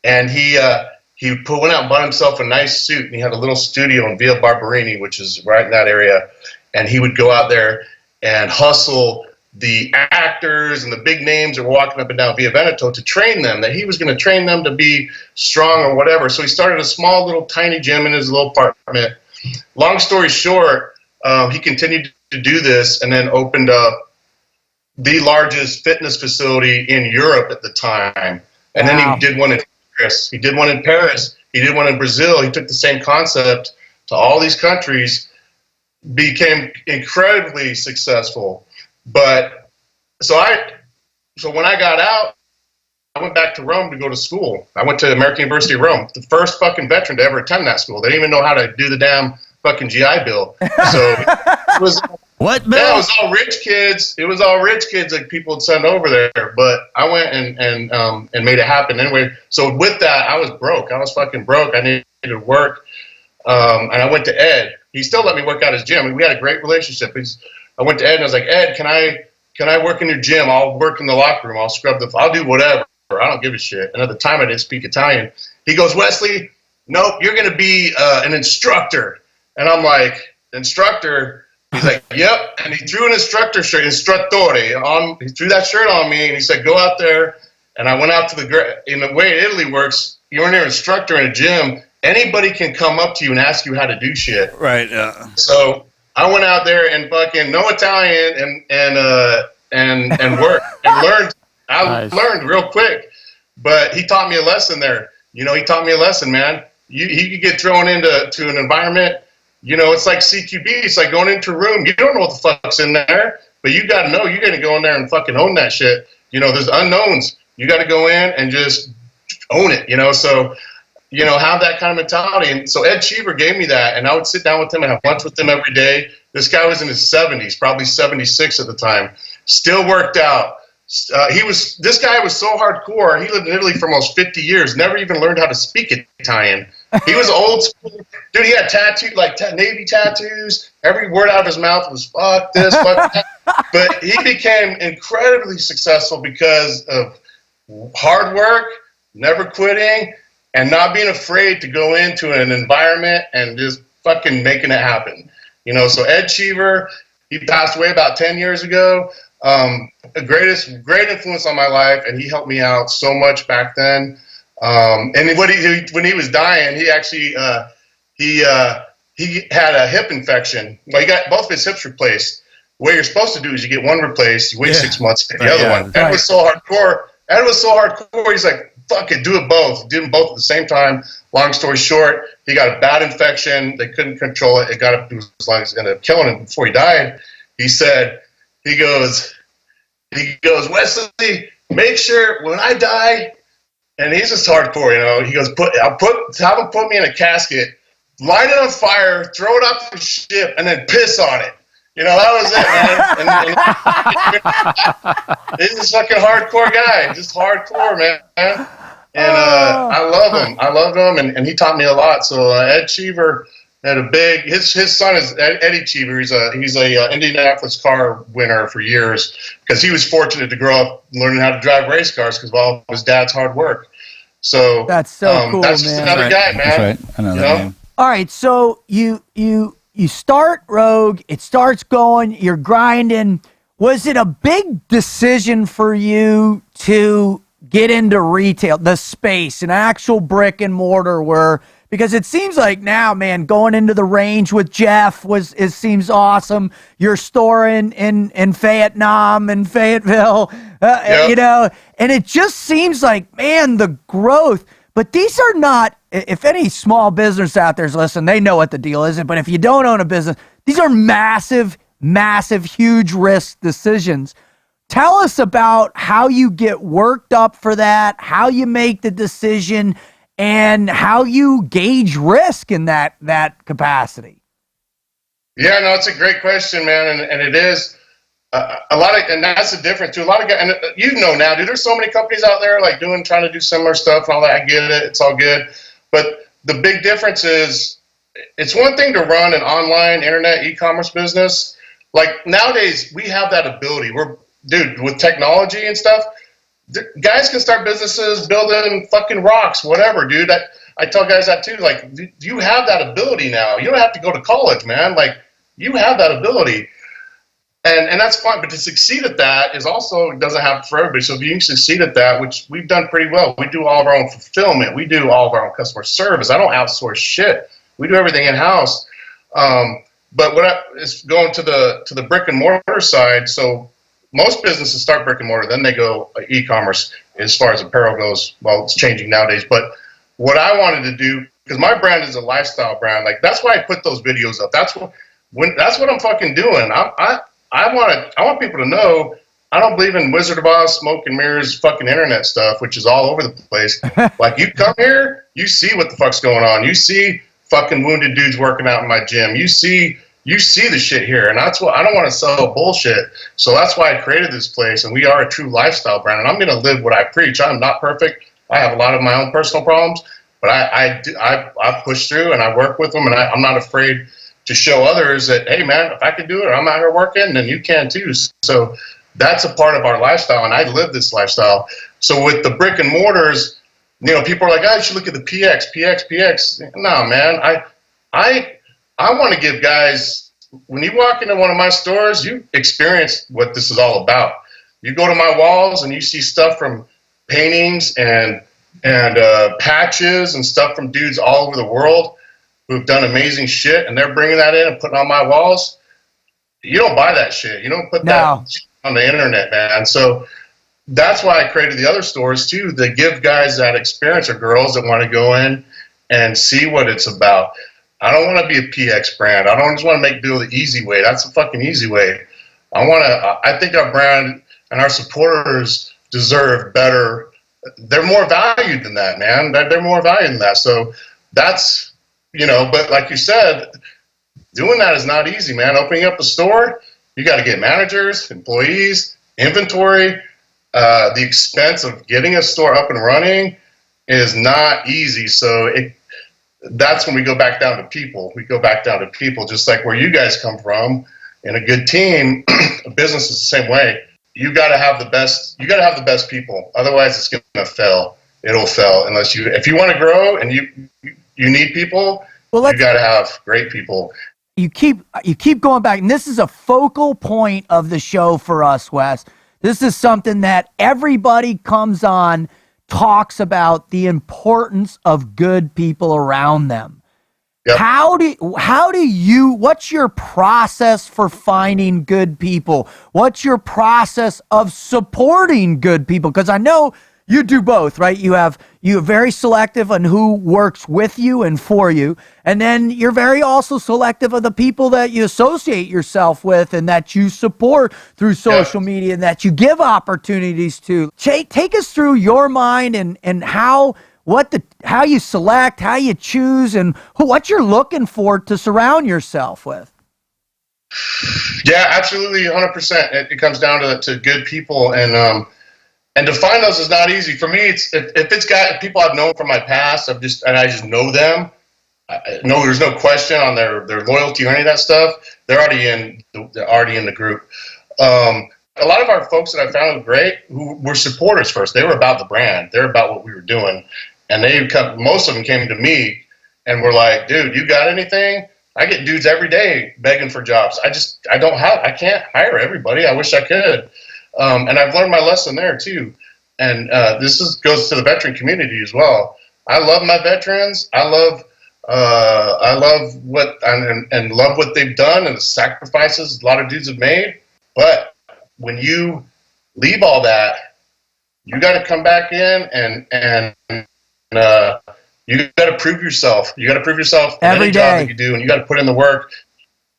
And he went out and bought himself a nice suit, and he had a little studio in Via Barberini, which is right in that area. and he would go out there and hustle the actors and the big names that were walking up and down Via Veneto to train them, that he was going to train them to be strong or whatever. So he started a small little tiny gym in his little apartment. Long story short, he continued to do this and then opened up the largest fitness facility in Europe at the time. And then he did one in Paris. He did one in Paris. He did one in Brazil. He took the same concept to all these countries, became incredibly successful. But so when I got out, I went back to Rome to go to school. I went to American University of Rome, the first fucking veteran to ever attend that school. They didn't even know how to do the damn fucking GI Bill. So it was What, Bill? Yeah, it was all rich kids. It was all rich kids that people would send over there. But I went and made it happen anyway. So with that, I was broke. I was fucking broke. I needed to work. And I went to Ed. He still let me work out his gym. We had a great relationship. I went to Ed and I was like, Ed, can I work in your gym? I'll work in the locker room. I'll do whatever. I don't give a shit. And at the time, I didn't speak Italian. He goes, Wesley, nope, you're going to be an instructor. And I'm like, instructor? He's like, yep. And he threw an instructor shirt, instruttore, on. He threw that shirt on me, and he said, go out there. And I went out to in the way Italy works, you're an instructor in a gym. Anybody can come up to you and ask you how to do shit. Right. So I went out there and fucking no Italian and worked and learned. I learned real quick, but he taught me a lesson there. He taught me a lesson, man. He could get thrown into an environment. It's like CQB. It's like going into a room. You don't know what the fuck's in there, but you got to know. You got to go in there and fucking own that shit. There's unknowns. You got to go in and just own it. So, have that kind of mentality. And so Ed Cheever gave me that, and I would sit down with him and have lunch with him every day. This guy was in his 70s, probably 76 at the time. Still worked out. This guy was so hardcore. He lived in Italy for almost 50 years. Never even learned how to speak Italian. He was old school. Dude, he had tattoos, like Navy tattoos. Every word out of his mouth was fuck this, fuck that. But he became incredibly successful because of hard work, never quitting, and not being afraid to go into an environment and just fucking making it happen. So Ed Cheever, he passed away about 10 years ago. A great influence on my life, and he helped me out so much back then. And when he was dying, he actually he had a hip infection. Well, he got both of his hips replaced. What you're supposed to do is you get one replaced, you wait 6 months, get the other one. Ed was so hardcore. He's like, fuck it, do it both. Did them both at the same time. Long story short, he got a bad infection. They couldn't control it. It got up to his lungs, ended up killing him. Before he died, he said, he goes, Wesley, make sure when I die, and he's just hardcore, he goes, have him put me in a casket, light it on fire, throw it off the ship, and then piss on it. That was it, man. He's this fucking hardcore guy, just hardcore, man. And I love him. I loved him, and he taught me a lot. So Ed Cheever had his son is Eddie Cheever. He's a Indianapolis car winner for years because he was fortunate to grow up learning how to drive race cars because of all of his dad's hard work. So that's so cool, that's just another guy, man. That's right. I know that name. All right, so you start Rogue. It starts going. You're grinding. Was it a big decision for you to get into retail, the space, an actual brick and mortar because it seems like now, man, going into the range with Jeff seems awesome. Your store in Vietnam and Fayetteville, and it just seems like, man, the growth. But these are not, if any small business out there's listening, they know what the deal is. But if you don't own a business, these are massive, huge risk decisions. Tell us about how you get worked up for that, how you make the decision, and how you gauge risk in that capacity. Yeah, no, it's a great question, man, and it is a lot of, and that's the difference too. A lot of guys, and now, dude, there's so many companies out there like trying to do similar stuff and all that. I get it, it's all good, but the big difference is, it's one thing to run an online internet e-commerce business. Like nowadays, we have that ability. Dude, with technology and stuff, guys can start businesses building fucking rocks, whatever, dude. I tell guys that too. Like, you have that ability now. You don't have to go to college, man. Like, You have that ability. And that's fine, but to succeed at that is also, it doesn't happen for everybody. So if you can succeed at that, which we've done pretty well, we do all of our own fulfillment, we do all of our own customer service. I don't outsource shit. We do everything in house. But is going to the brick and mortar side. So most businesses start brick and mortar, then they go e-commerce as far as apparel goes. Well, it's changing nowadays. But what I wanted to do, because my brand is a lifestyle brand, like that's why I put those videos up. That's what I'm fucking doing. I want people to know I don't believe in Wizard of Oz, smoke and mirrors, fucking internet stuff, which is all over the place. Like, you come here, you see what the fuck's going on. You see fucking wounded dudes working out in my gym. You see the shit here, and that's what I don't want to sell bullshit. So that's why I created this place, and we are a true lifestyle brand, and I'm going to live what I preach. I'm not perfect. I have a lot of my own personal problems, but I push through and I work with them, and I'm not afraid to show others that, hey man, if I can do it, I'm out here working, then you can too. So that's a part of our lifestyle, and I live this lifestyle. So with the brick and mortars, people are like, oh, you should look at the PX. No, man, I want to give guys, when you walk into one of my stores, you experience what this is all about. You go to my walls and you see stuff from paintings and patches and stuff from dudes all over the world who've done amazing shit, and they're bringing that in and putting on my walls. You don't buy that shit. You don't put that on the internet, man. So that's why I created the other stores too, to give guys that experience, or girls that want to go in and see what it's about. I don't want to be a PX brand. I don't just want to make do the easy way. That's the fucking easy way. I think our brand and our supporters deserve better. They're more valued than that, man. They're more valued than that. So that's, but like you said, doing that is not easy, man. Opening up a store, you got to get managers, employees, inventory. The expense of getting a store up and running is not easy. So that's when we go back down to people. We go back down to people, just like where you guys come from. In a good team, a business is the same way. You got to have the best. You got to have the best people. Otherwise, it's going to fail. It'll fail if you want to grow and you need people. Well, you got to have great people. You keep going back, and this is a focal point of the show for us, Wes. This is something that everybody comes on, talks about the importance of good people around them. Yep. What's your process for finding good people? What's your process of supporting good people? Because I know you do both, right? You're very selective on who works with you and for you. And then you're very also selective of the people that you associate yourself with and that you support through social media and that you give opportunities to. Take us through your mind and how you select, how you choose, and what you're looking for to surround yourself with. Yeah, absolutely, 100%. It comes down to good people, and to find those is not easy. For me, it's if it's got people I've known from my past, I just know them. No, there's no question on their loyalty or any of that stuff. They're already in the group. A lot of our folks that I found great, who were supporters first, they were about the brand. They're about what we were doing. And most of them came to me and were like, dude, you got anything? I get dudes every day begging for jobs. I can't hire everybody. I wish I could. And I've learned my lesson there too. And goes to the veteran community as well. I love my veterans. I love what they've done and the sacrifices a lot of dudes have made. But when you leave all that, you got to come back in and you got to prove yourself. You got to prove yourself every job that you do, and you got to put in the work.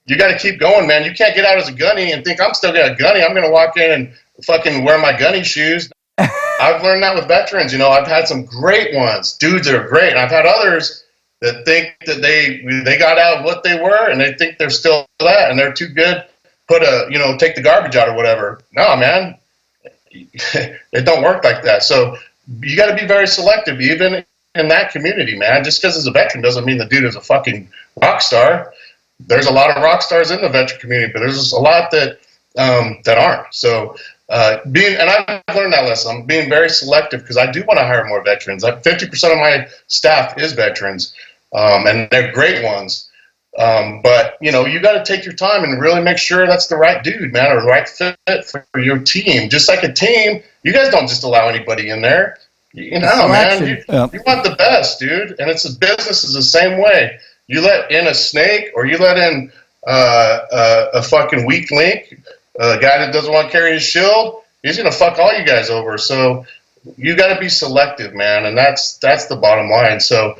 You got to keep going, man. You can't get out as a gunny and think I'm still got a gunny. I'm going to walk in and fucking wear my gunny shoes. I've learned that with veterans. I've had some great ones, dudes that are great, and I've had others that think that they got out what they were, and they think they're still that, and they're too good. Take the garbage out or whatever. No, man, it don't work like that. So you got to be very selective, even in that community, man. Just because it's a veteran doesn't mean the dude is a fucking rock star. There's a lot of rock stars in the veteran community, but there's a lot that aren't. So I've learned that lesson. I'm being very selective because I do want to hire more veterans. 50% of my staff is veterans, and they're great ones. But you know, you got to take your time and really make sure that's the right dude, man, or the right fit for your team. Just like a team, you guys don't just allow anybody in there. You know, man, you want the best, dude. And it's a business is the same way. You let in a snake, or you let in a fucking weak link, a guy that doesn't want to carry his shield, he's gonna fuck all you guys over. So you got to be selective, man, and that's the bottom line. So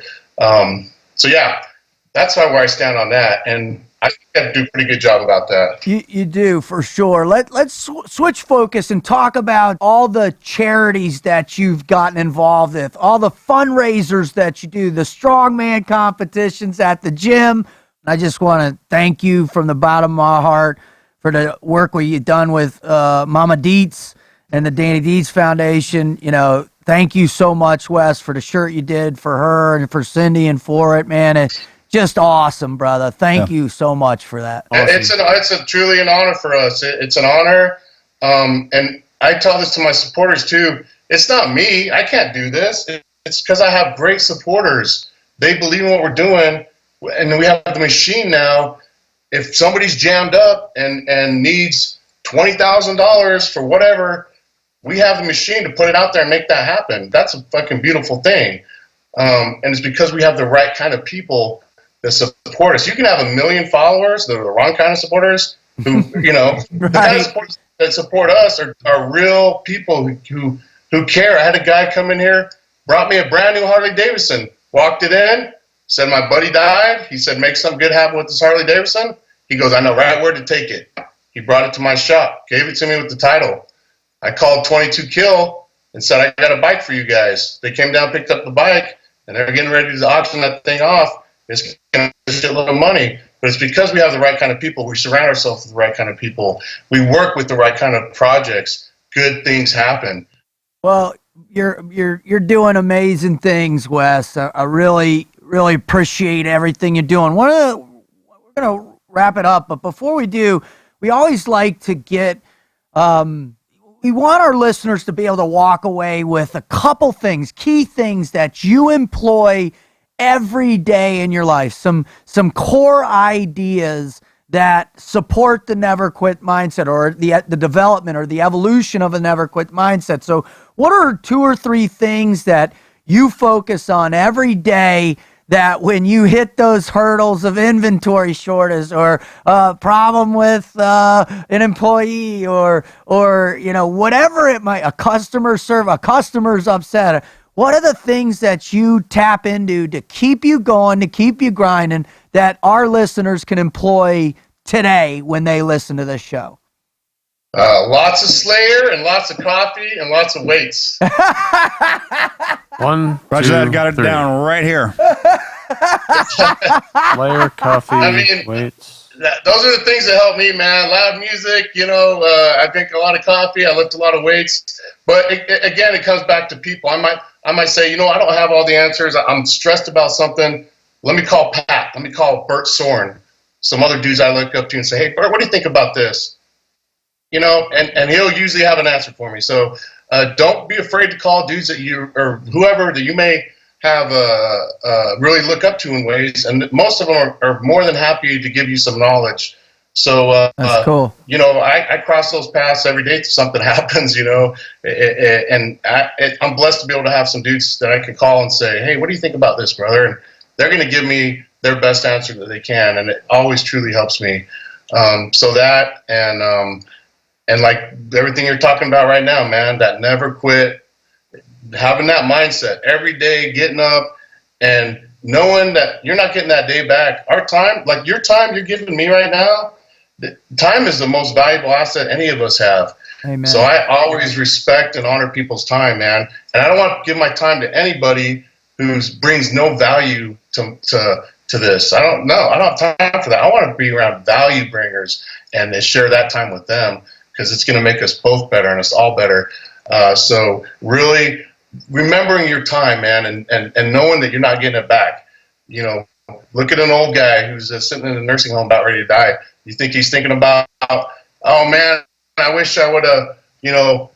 yeah, that's where I stand on that, and I think I do a pretty good job about that. You do, for sure. Let's switch focus and talk about all the charities that you've gotten involved with, all the fundraisers that you do, the strongman competitions at the gym. I just want to thank you from the bottom of my heart for the work you've done with Mama Dietz and the Danny Dietz Foundation. You know, thank you so much, Wes, for the shirt you did for her and for Cindy and for it, man. It's just awesome, brother. Thank you so much for that. Awesome. It's truly an honor for us. It's an honor. And I tell this to my supporters too. It's not me. I can't do this. It's because I have great supporters. They believe in what we're doing. And we have the machine now. If somebody's jammed up and needs $20,000 for whatever, we have the machine to put it out there and make that happen. That's a fucking beautiful thing. And it's because we have the right kind of people that support us. You can have 1 million followers, the wrong kind of supporters, who, you know, the kind of supporters that support us are real people who care. I had a guy come in here, brought me a brand new Harley Davidson, walked it in, said my buddy died. He said, make something good happen with this Harley Davidson. He goes, I know right where to take it. He brought it to my shop, gave it to me with the title. I called 22 Kill and said, I got a bike for you guys. They came down, picked up the bike, and they're getting ready to auction that thing off. It's going to cost a shitload of money. But it's because we have the right kind of people. We surround ourselves with the right kind of people. We work with the right kind of projects. Good things happen. Well, you're doing amazing things, Wes. I really appreciate everything you're doing. We're going to wrap it up, but before we do, we always like to get we want our listeners to be able to walk away with a couple things, key things that you employ every day in your life, some core ideas that support the never quit mindset, or the development or the evolution of a never quit mindset. So what are 2 or 3 things that you focus on every day that when you hit those hurdles of inventory shortage or problem with an employee or you know, whatever it might, a customer's upset, what are the things that you tap into to keep you going, to keep you grinding, that our listeners can employ today when they listen to this show? Lots of Slayer and lots of coffee and lots of weights. One, Roger 2, that. Got it 3. down right here. Slayer, coffee, I mean, weights. Those are the things that help me, man. Loud music, you know, I drink a lot of coffee, I lift a lot of weights. But again, it comes back to people. I might say, you know, I don't have all the answers. I'm stressed about something. Let me call Pat. Let me call Bert Soren. Some other dudes I look up to and say, hey, Bert, what do you think about this? You know, and he'll usually have an answer for me. So don't be afraid to call dudes that you, or whoever that you may have really look up to in ways. And most of them are more than happy to give you some knowledge. So, that's cool. You know, I cross those paths every day till something happens, you know, and I'm blessed to be able to have some dudes that I can call and say, hey, what do you think about this, brother? And they're going to give me their best answer that they can. And it always truly helps me. So that, and like everything you're talking about right now, man, that never quit, having that mindset every day, getting up and knowing that you're not getting that day back. Our time, like your time you're giving me right now, time is the most valuable asset any of us have. Amen. So I always respect and honor people's time, man. And I don't want to give my time to anybody who brings no value to this. I don't have time for that. I want to be around value bringers and then share that time with them, because it's going to make us both better and us all better. So really remembering your time, man, and knowing that you're not getting it back. You know, look at an old guy who's sitting in a nursing home about ready to die. You think he's thinking about, oh man, I wish I would have, you know,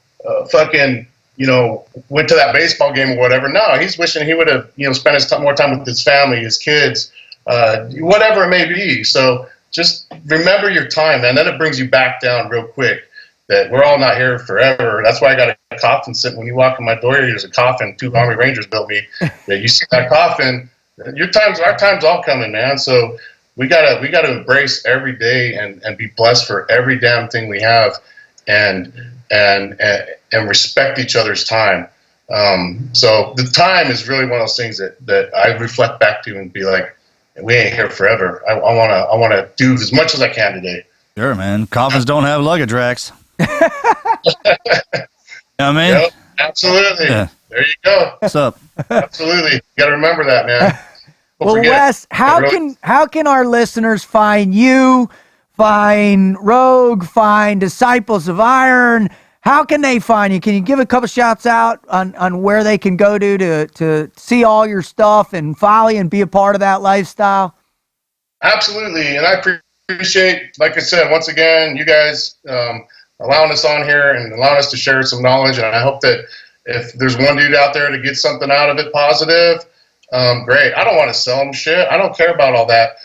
fucking, you know, went to that baseball game or whatever. No, he's wishing he would have, you know, spent more time with his family, his kids, whatever it may be. So just remember your time, and then it brings you back down real quick. That we're all not here forever. That's why I got a coffin sitting. When you walk in my door, there's a coffin. 2 Army Rangers built me. Yeah, you see that coffin. Our time's all coming, man. So we gotta embrace every day and be blessed for every damn thing we have, and respect each other's time. So the time is really one of those things that I reflect back to and be like, we ain't here forever. I wanna do as much as I can today. Sure, man. Coffins don't have luggage racks. You know what I mean? Yep, absolutely. Yeah. There you go. What's up? Absolutely. You got to remember that, man. Well, Wes, how can our listeners find you, find Rogue, find Disciples of Iron? How can they find you? Can you give a couple shouts out on where they can go to see all your stuff and follow you and be a part of that lifestyle? Absolutely. And I appreciate, like I said, once again, you guys allowing us on here and allowing us to share some knowledge. And I hope that if there's one dude out there to get something out of it positive, great. I don't want to sell them shit. I don't care about all that.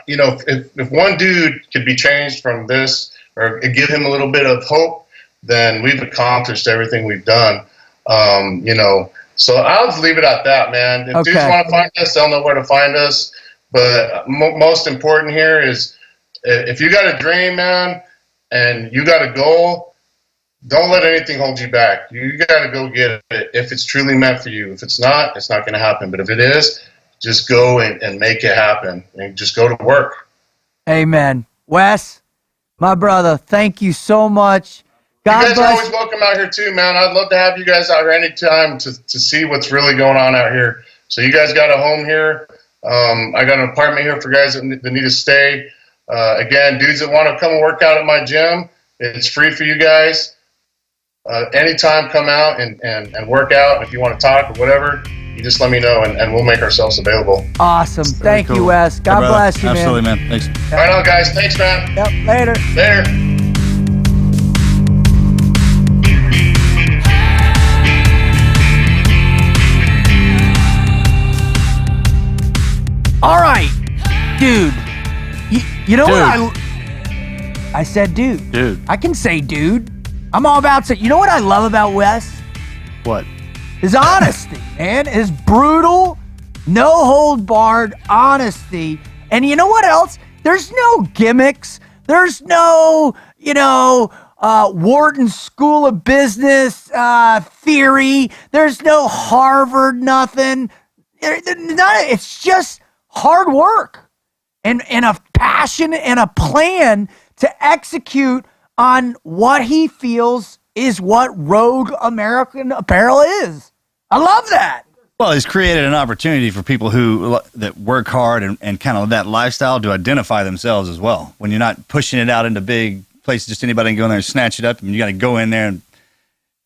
If one dude could be changed from this or give him a little bit of hope, then we've accomplished everything we've done. So I'll just leave it at that, man. If dudes want to find us, they'll know where to find us. But most important here is if you got a dream, man, and you got a goal, don't let anything hold you back. You got to go get it if it's truly meant for you. If it's not going to happen. But if it is, just go and make it happen and just go to work. Amen. Wes, my brother, thank you so much. God you guys are always welcome out here too, man. I'd love to have you guys out here anytime to see what's really going on out here. So you guys got a home here. I got an apartment here for guys that need to stay. Again, dudes that want to come and work out at my gym, it's free for you guys. Anytime, come out and work out. If you want to talk or whatever, you just let me know and we'll make ourselves available. Awesome. Thank you, Wes. God bless you, man. Absolutely, man. Thanks. Right on, guys. Thanks, man. Yep. Later. Later. All right, dude. You know what I said, dude. Dude. I can say dude. I'm all about you know what I love about Wes? What? His honesty, man. His brutal, no hold barred honesty. And you know what else? There's no gimmicks. There's no, Wharton School of Business theory. There's no Harvard nothing. It's just hard work and a passion and a plan to execute on what he feels is what Rogue American Apparel is. I love that. Well, he's created an opportunity for people that work hard and kind of that lifestyle to identify themselves as well. When you're not pushing it out into big places, just anybody can go in there and snatch it up, and you got to go in there and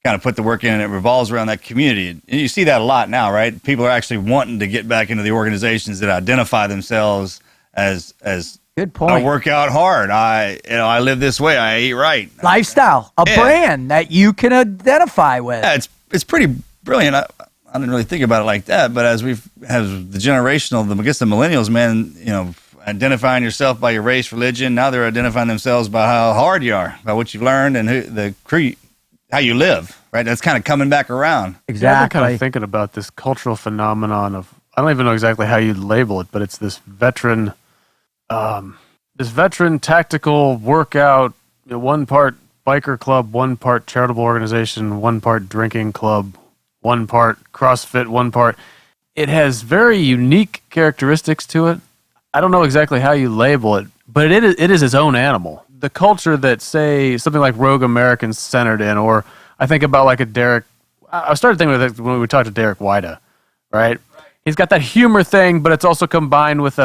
kind of put the work in, and it revolves around that community. And you see that a lot now, right? People are actually wanting to get back into the organizations that identify themselves as good point. I work out hard. I live this way. I eat right. Lifestyle, brand that you can identify with. Yeah, it's pretty brilliant. I didn't really think about it like that, but as the generational, the millennials, man, identifying yourself by your race, religion, now they're identifying themselves by how hard you are, by what you've learned and how you live, right? That's kind of coming back around. Exactly. Yeah, I've been kind of thinking about this cultural phenomenon of, I don't even know exactly how you'd label it, but it's this veteran tactical workout, one part biker club, one part charitable organization, one part drinking club, one part CrossFit, one part. It has very unique characteristics to it. I don't know exactly how you label it, but it is its own animal. The culture that, say, something like Rogue American centered in, or I think about like a Derek. I started thinking of it when we talked to Derek Wida, right? He's got that humor thing, but it's also combined with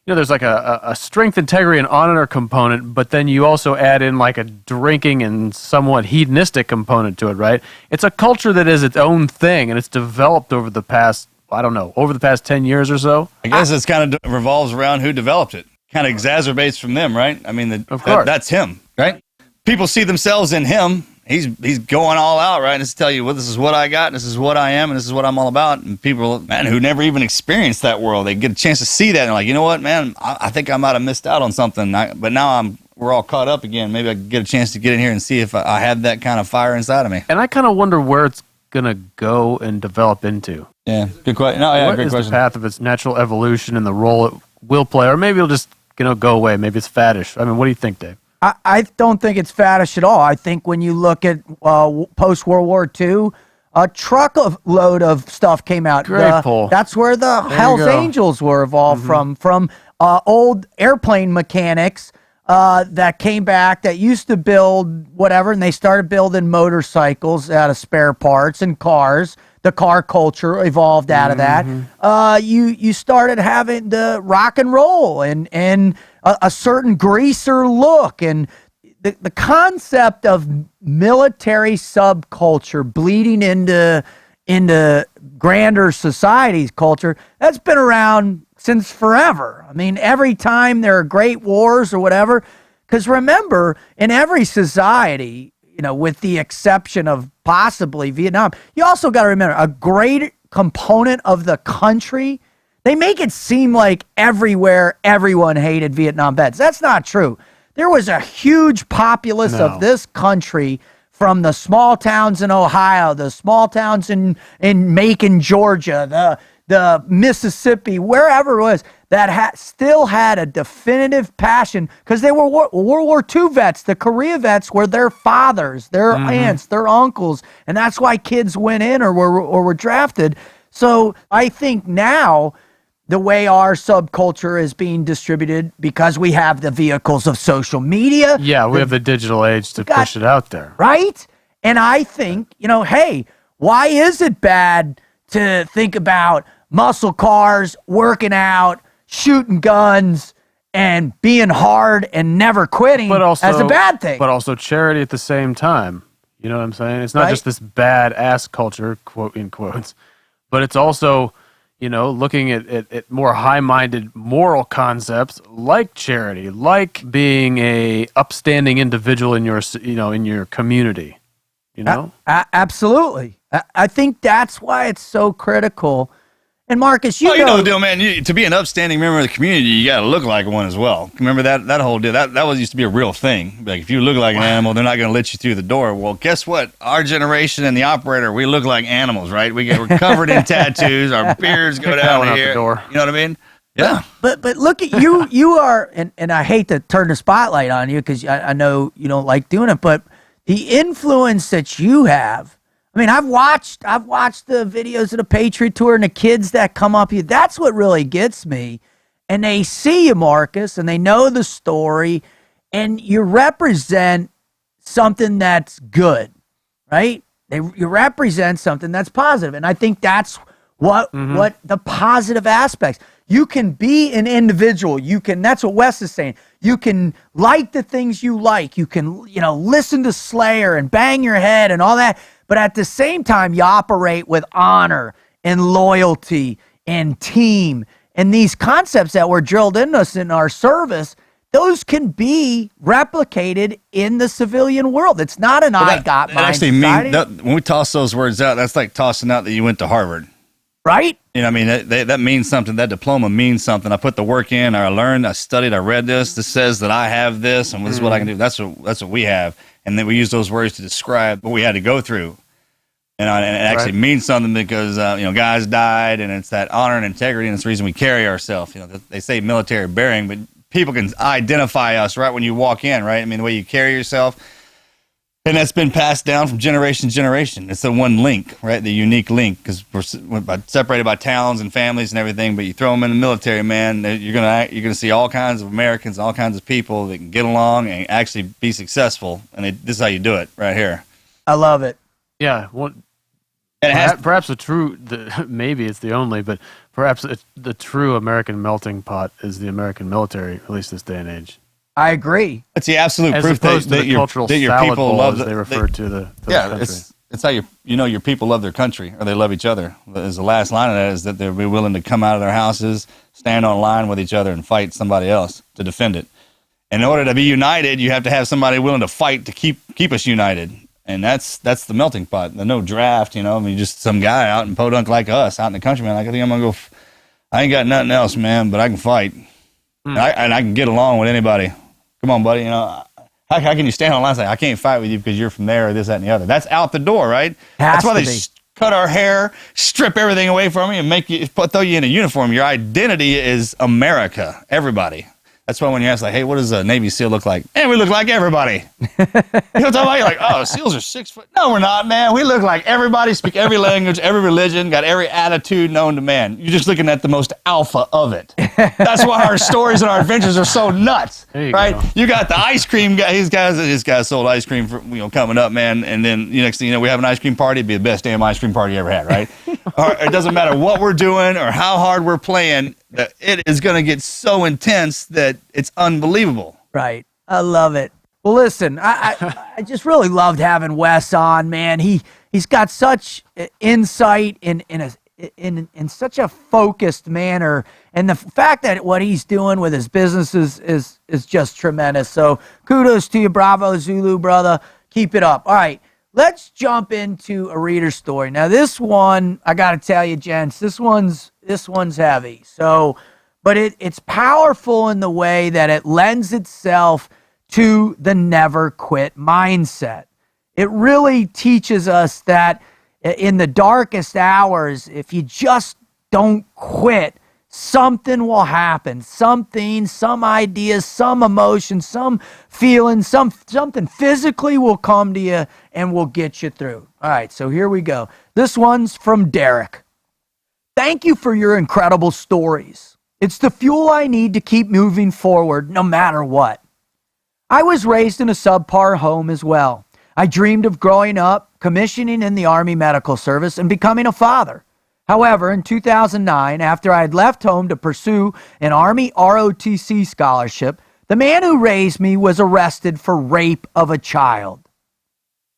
there's like a strength, integrity, and honor component, but then you also add in like a drinking and somewhat hedonistic component to it, right? It's a culture that is its own thing, and it's developed over the past 10 years or so. I guess it's kind of revolves around who developed it. Kind of exacerbates from them, right? I mean, of course. That's him, right? People see themselves in him, he's going all out, right? And just tell you, well, this is what I got, and this is what I am, and this is what I'm all about. And people, man, who never even experienced that world, they get a chance to see that, and they're like, you know what, man, I think I might have missed out on something, but now we're all caught up again. Maybe I can get a chance to get in here and see if I have that kind of fire inside of me. And I kind of wonder where it's gonna go and develop into. Yeah, good question. No, yeah, What great is question. the path of its natural evolution and the role it will play, or maybe it'll just go away. Maybe it's faddish. I mean, what do you think, Dave? I don't think it's faddish at all. I think when you look at post-World War II, a truckload of stuff came out. Great pull. That's where the Hells go. Angels were evolved from old airplane mechanics that came back that used to build whatever, and they started building motorcycles out of spare parts and cars. The car culture evolved out of that. You started having the rock and roll and a certain greaser look, and the concept of military subculture bleeding into grander society's culture, that's been around since forever. I mean, every time there are great wars or whatever, because remember, in every society, with the exception of possibly Vietnam, you also got to remember a great component of the country, they make it seem like everywhere everyone hated Vietnam vets. That's not true. There was a huge populace of this country, from the small towns in Ohio, the small towns in Macon, Georgia, the Mississippi, wherever it was, that still had a definitive passion, because they were World War II vets. The Korea vets were their fathers, their aunts, their uncles, and that's why kids went in or were drafted. So I think now the way our subculture is being distributed, because we have the vehicles of social media. Yeah, we have the digital age to push it out there. Right? And I think, hey, why is it bad to think about muscle cars, working out, shooting guns, and being hard and never quitting as a bad thing? But also charity at the same time. You know what I'm saying? It's not just this bad ass culture, quote in quotes, but it's also, looking at more high-minded moral concepts like charity, like being a upstanding individual in your, in your community. Absolutely. I think that's why it's so critical. And Marcus, you know the deal, man. To be an upstanding member of the community, you got to look like one as well. Remember that whole deal? That used to be a real thing. Like, if you look like an animal, they're not going to let you through the door. Well, guess what? Our generation and the operator, we look like animals, right? We're covered in tattoos. Our beards go down out here. the door. You know what I mean? Yeah. But look at you. You are, and I hate to turn the spotlight on you, because I know you don't like doing it, but the influence that you have. I mean, I've watched the videos of the Patriot Tour and the kids that come up here. That's what really gets me. And they see you, Marcus, and they know the story, and you represent something that's good, right? You represent something that's positive. And I think that's what the positive aspects. You can be an individual. That's what Wes is saying. You can like the things you like. You can, listen to Slayer and bang your head and all that. But at the same time, you operate with honor and loyalty and team. And these concepts that were drilled in us in our service, those can be replicated in the civilian world. It's not an I got mine society. When we toss those words out, that's like tossing out that you went to Harvard. Right? That means something. That diploma means something. I put the work in, I learned, I studied, I read this. This says that I have this, and this is what I can do. That's what we have. And then we use those words to describe what we had to go through. And it actually means something, because, guys died, and it's that honor and integrity, and it's the reason we carry ourselves. They say military bearing, but people can identify us right when you walk in, right? I mean, the way you carry yourself. And that's been passed down from generation to generation. It's the one link, right? The unique link, because we're separated by towns and families and everything. But you throw them in the military, man, you're gonna see all kinds of Americans, all kinds of people that can get along and actually be successful. And this is how you do it, right here. I love it. Yeah. Perhaps maybe it's the only, but perhaps the true American melting pot is the American military, at least this day and age. I agree. It's the absolute As proof opposed that to the your cultural people bowl, love as they refer to the country. It's how your people love their country, or they love each other. As the last line of that is that they'll be willing to come out of their houses, stand on line with each other, and fight somebody else to defend it. And in order to be united, you have to have somebody willing to fight to keep us united. And that's the melting pot. The no draft, I mean, just some guy out in Podunk like us, out in the country, man. Like, I think I'm going to go, I ain't got nothing else, man, but I can fight. And I can get along with anybody. Come on, buddy, how can you stand on the line and say, I can't fight with you because you're from there or this, that, and the other? That's out the door, right? That's why they cut our hair, strip everything away from you, and throw you in a uniform. Your identity is America, everybody. That's why when you ask, like, hey, what does a Navy SEAL look like? Man, we look like everybody. You're like, oh, SEALs are 6 foot. No, we're not, man. We look like everybody, speak every language, every religion, got every attitude known to man. You're just looking at the most alpha of it. That's why our stories and our adventures are so nuts, right? Go. You got the ice cream guy. His guy sold ice cream for, coming up, man. And then next thing you know, we have an ice cream party. It'd be the best damn ice cream party you ever had, right? It doesn't matter what we're doing or how hard we're playing. It is going to get so intense that it's unbelievable. Right. I love it. Well, listen, I just really loved having Wes on, man. He's got such insight in such a focused manner, and the fact that what he's doing with his business is just tremendous. So kudos to you, bravo, Zulu, brother. Keep it up. All right, let's jump into a reader story. Now, this one, I got to tell you, gents, this one's heavy. So, but it's powerful in the way that it lends itself to the never quit mindset. It really teaches us that in the darkest hours, if you just don't quit, something will happen. Something, some ideas, some emotion, some feeling, something physically will come to you and will get you through. All right, so here we go. This one's from Derek. Thank you for your incredible stories. It's the fuel I need to keep moving forward no matter what. I was raised in a subpar home as well. I dreamed of growing up, commissioning in the Army Medical Service, and becoming a father. However, in 2009, after I had left home to pursue an Army ROTC scholarship, the man who raised me was arrested for rape of a child.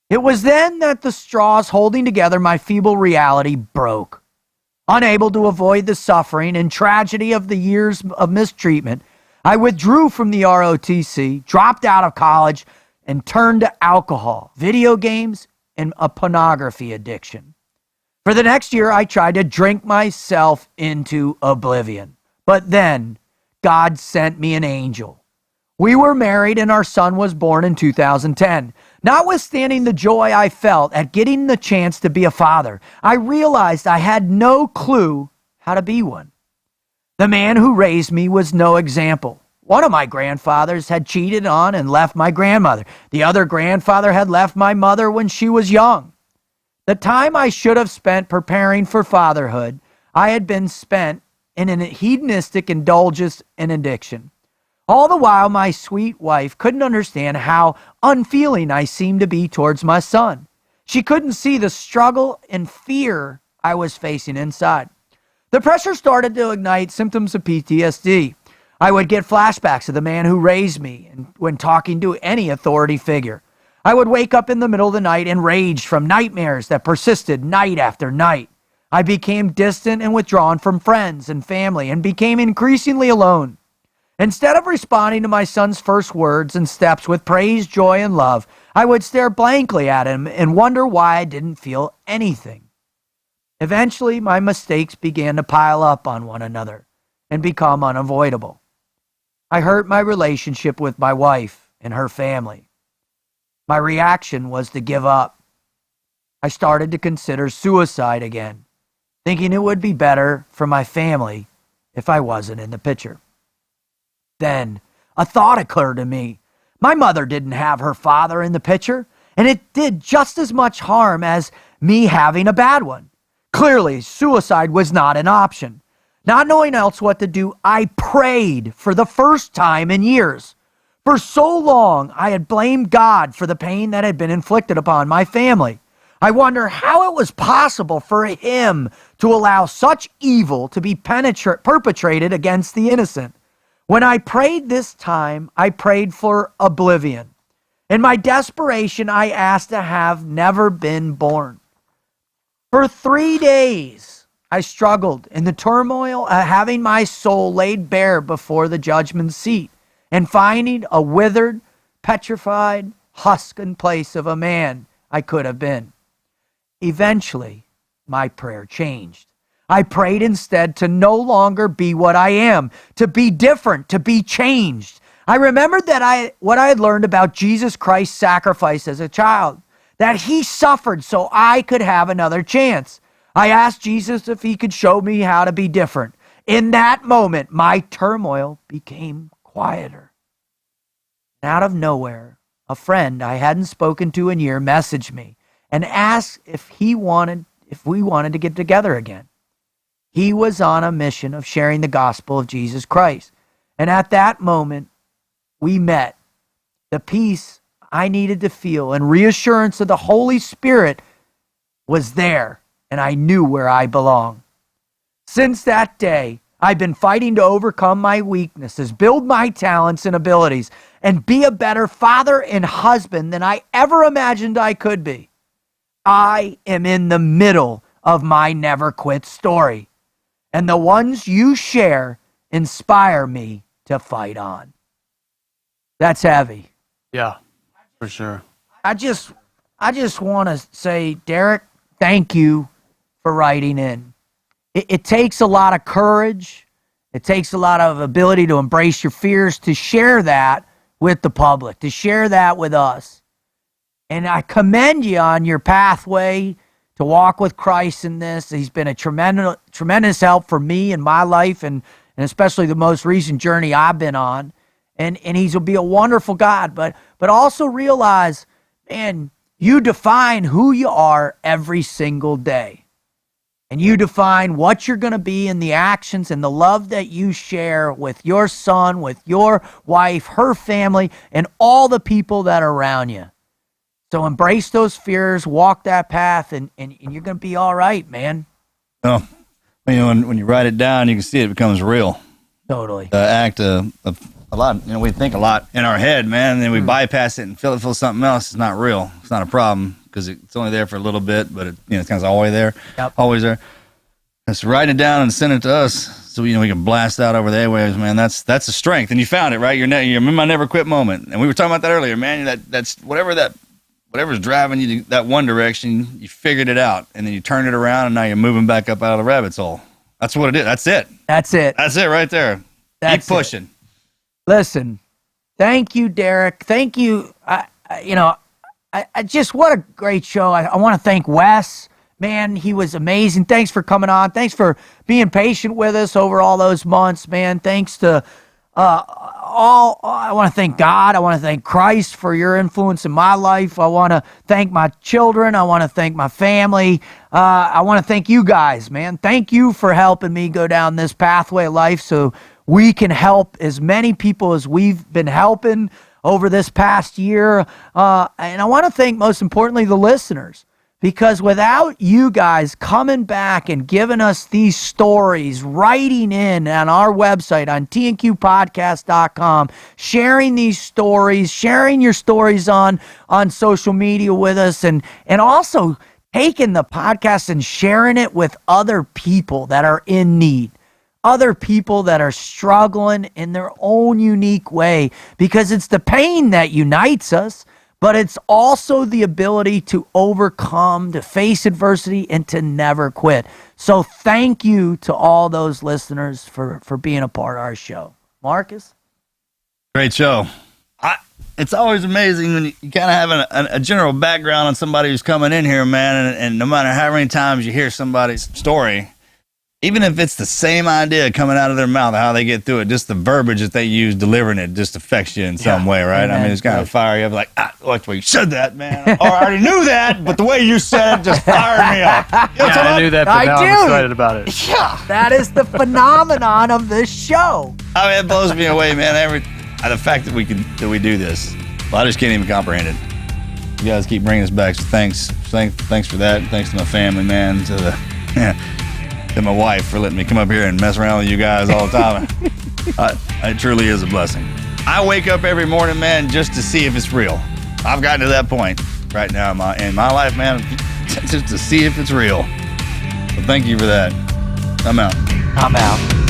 It was then that the straws holding together my feeble reality broke. Unable to avoid the suffering and tragedy of the years of mistreatment, I withdrew from the ROTC, dropped out of college, and turned to alcohol, video games, and a pornography addiction. For the next year, I tried to drink myself into oblivion. But then, God sent me an angel. We were married and our son was born in 2010. Notwithstanding the joy I felt at getting the chance to be a father, I realized I had no clue how to be one. The man who raised me was no example. One of my grandfathers had cheated on and left my grandmother. The other grandfather had left my mother when she was young. The time I should have spent preparing for fatherhood, I had been spent in an hedonistic indulgence and addiction. All the while, my sweet wife couldn't understand how unfeeling I seemed to be towards my son. She couldn't see the struggle and fear I was facing inside. The pressure started to ignite symptoms of PTSD. I would get flashbacks of the man who raised me and when talking to any authority figure. I would wake up in the middle of the night enraged from nightmares that persisted night after night. I became distant and withdrawn from friends and family and became increasingly alone. Instead of responding to my son's first words and steps with praise, joy, and love, I would stare blankly at him and wonder why I didn't feel anything. Eventually, my mistakes began to pile up on one another and become unavoidable. I hurt my relationship with my wife and her family. My reaction was to give up. I started to consider suicide again, thinking it would be better for my family if I wasn't in the picture. Then a thought occurred to me. My mother didn't have her father in the picture, and it did just as much harm as me having a bad one. Clearly, suicide was not an option. Not knowing else what to do, I prayed for the first time in years. For so long, I had blamed God for the pain that had been inflicted upon my family. I wonder how it was possible for him to allow such evil to be perpetrated against the innocent. When I prayed this time, I prayed for oblivion. In my desperation, I asked to have never been born. For 3 days, I struggled in the turmoil of having my soul laid bare before the judgment seat and finding a withered, petrified husk in place of a man I could have been. Eventually, my prayer changed. I prayed instead to no longer be what I am, to be different, to be changed. I remembered that what I had learned about Jesus Christ's sacrifice as a child, that he suffered so I could have another chance. I asked Jesus if he could show me how to be different. In that moment, my turmoil became quieter. And out of nowhere, a friend I hadn't spoken to in a year messaged me and asked if we wanted to get together again. He was on a mission of sharing the gospel of Jesus Christ. And at that moment, we met. The peace I needed to feel and reassurance of the Holy Spirit was there, and I knew where I belonged. Since that day, I've been fighting to overcome my weaknesses, build my talents and abilities, and be a better father and husband than I ever imagined I could be. I am in the middle of my never quit story, and the ones you share inspire me to fight on. That's heavy. Yeah, for sure. I just want to say, Derek, thank you for writing in. It takes a lot of courage. It takes a lot of ability to embrace your fears, to share that with the public, to share that with us. And I commend you on your pathway to walk with Christ in this. He's been a tremendous help for me in my life, and especially the most recent journey I've been on. And he's will be a wonderful God, but also realize, man, you define who you are every single day. And you define what you're going to be in the actions and the love that you share with your son, with your wife, her family, and all the people that are around you. So embrace those fears, walk that path, and you're going to be all right, man. Oh, when you write it down, you can see it becomes real. Totally. The act of a lot, we think a lot in our head, man, and then we bypass it and feel something else. It's not real. It's not a problem because it's only there for a little bit, but it's kind of always there. Yep. Always there. Just write it down and send it to us so we can blast out over the airwaves, man. That's a strength, and you found it, right? You're in my never quit moment, and we were talking about that earlier, man. That's whatever's driving you to that one direction, you figured it out, and then you turned it around, and now you're moving back up out of the rabbit's hole. That's what it is. That's it. That's it. That's it right there. That's Keep pushing. It. Listen, thank you, Derek. Thank you. I just, what a great show. I want to thank Wes. Man, he was amazing. Thanks for coming on. Thanks for being patient with us over all those months, man. Thanks to I want to thank God. I want to thank Christ for your influence in my life. I want to thank my children. I want to thank my family. I want to thank you guys, man. Thank you for helping me go down this pathway of life so we can help as many people as we've been helping over this past year. And I want to thank, most importantly, the listeners. Because without you guys coming back and giving us these stories, writing in on our website on tnqpodcast.com, sharing these stories, sharing your stories on social media with us, and also taking the podcast and sharing it with other people that are in need, other people that are struggling in their own unique way, because it's the pain that unites us. But it's also the ability to overcome, to face adversity, and to never quit. So thank you to all those listeners for being a part of our show. Marcus? Great show. It's always amazing when you kind of have a general background on somebody who's coming in here, man, and no matter how many times you hear somebody's story, even if it's the same idea coming out of their mouth, how they get through it, just the verbiage that they use delivering it just affects you in some way, right? Amen. I mean, it's kind of fire you up like, I like the way you said that, man. Or I already knew that, but the way you said it just fired me up. You know Yeah, I knew that, but now I'm excited about it. Yeah. That is the phenomenon of this show. I mean, it blows me away, man. The fact that we do this, well, I just can't even comprehend it. You guys keep bringing us back, so thanks for that. Thanks to my family, man, to my wife for letting me come up here and mess around with you guys all the time. It truly is a blessing. I wake up every morning, man, just to see if it's real. I've gotten to that point right now in my life, man, just to see if it's real. So thank you for that. I'm out.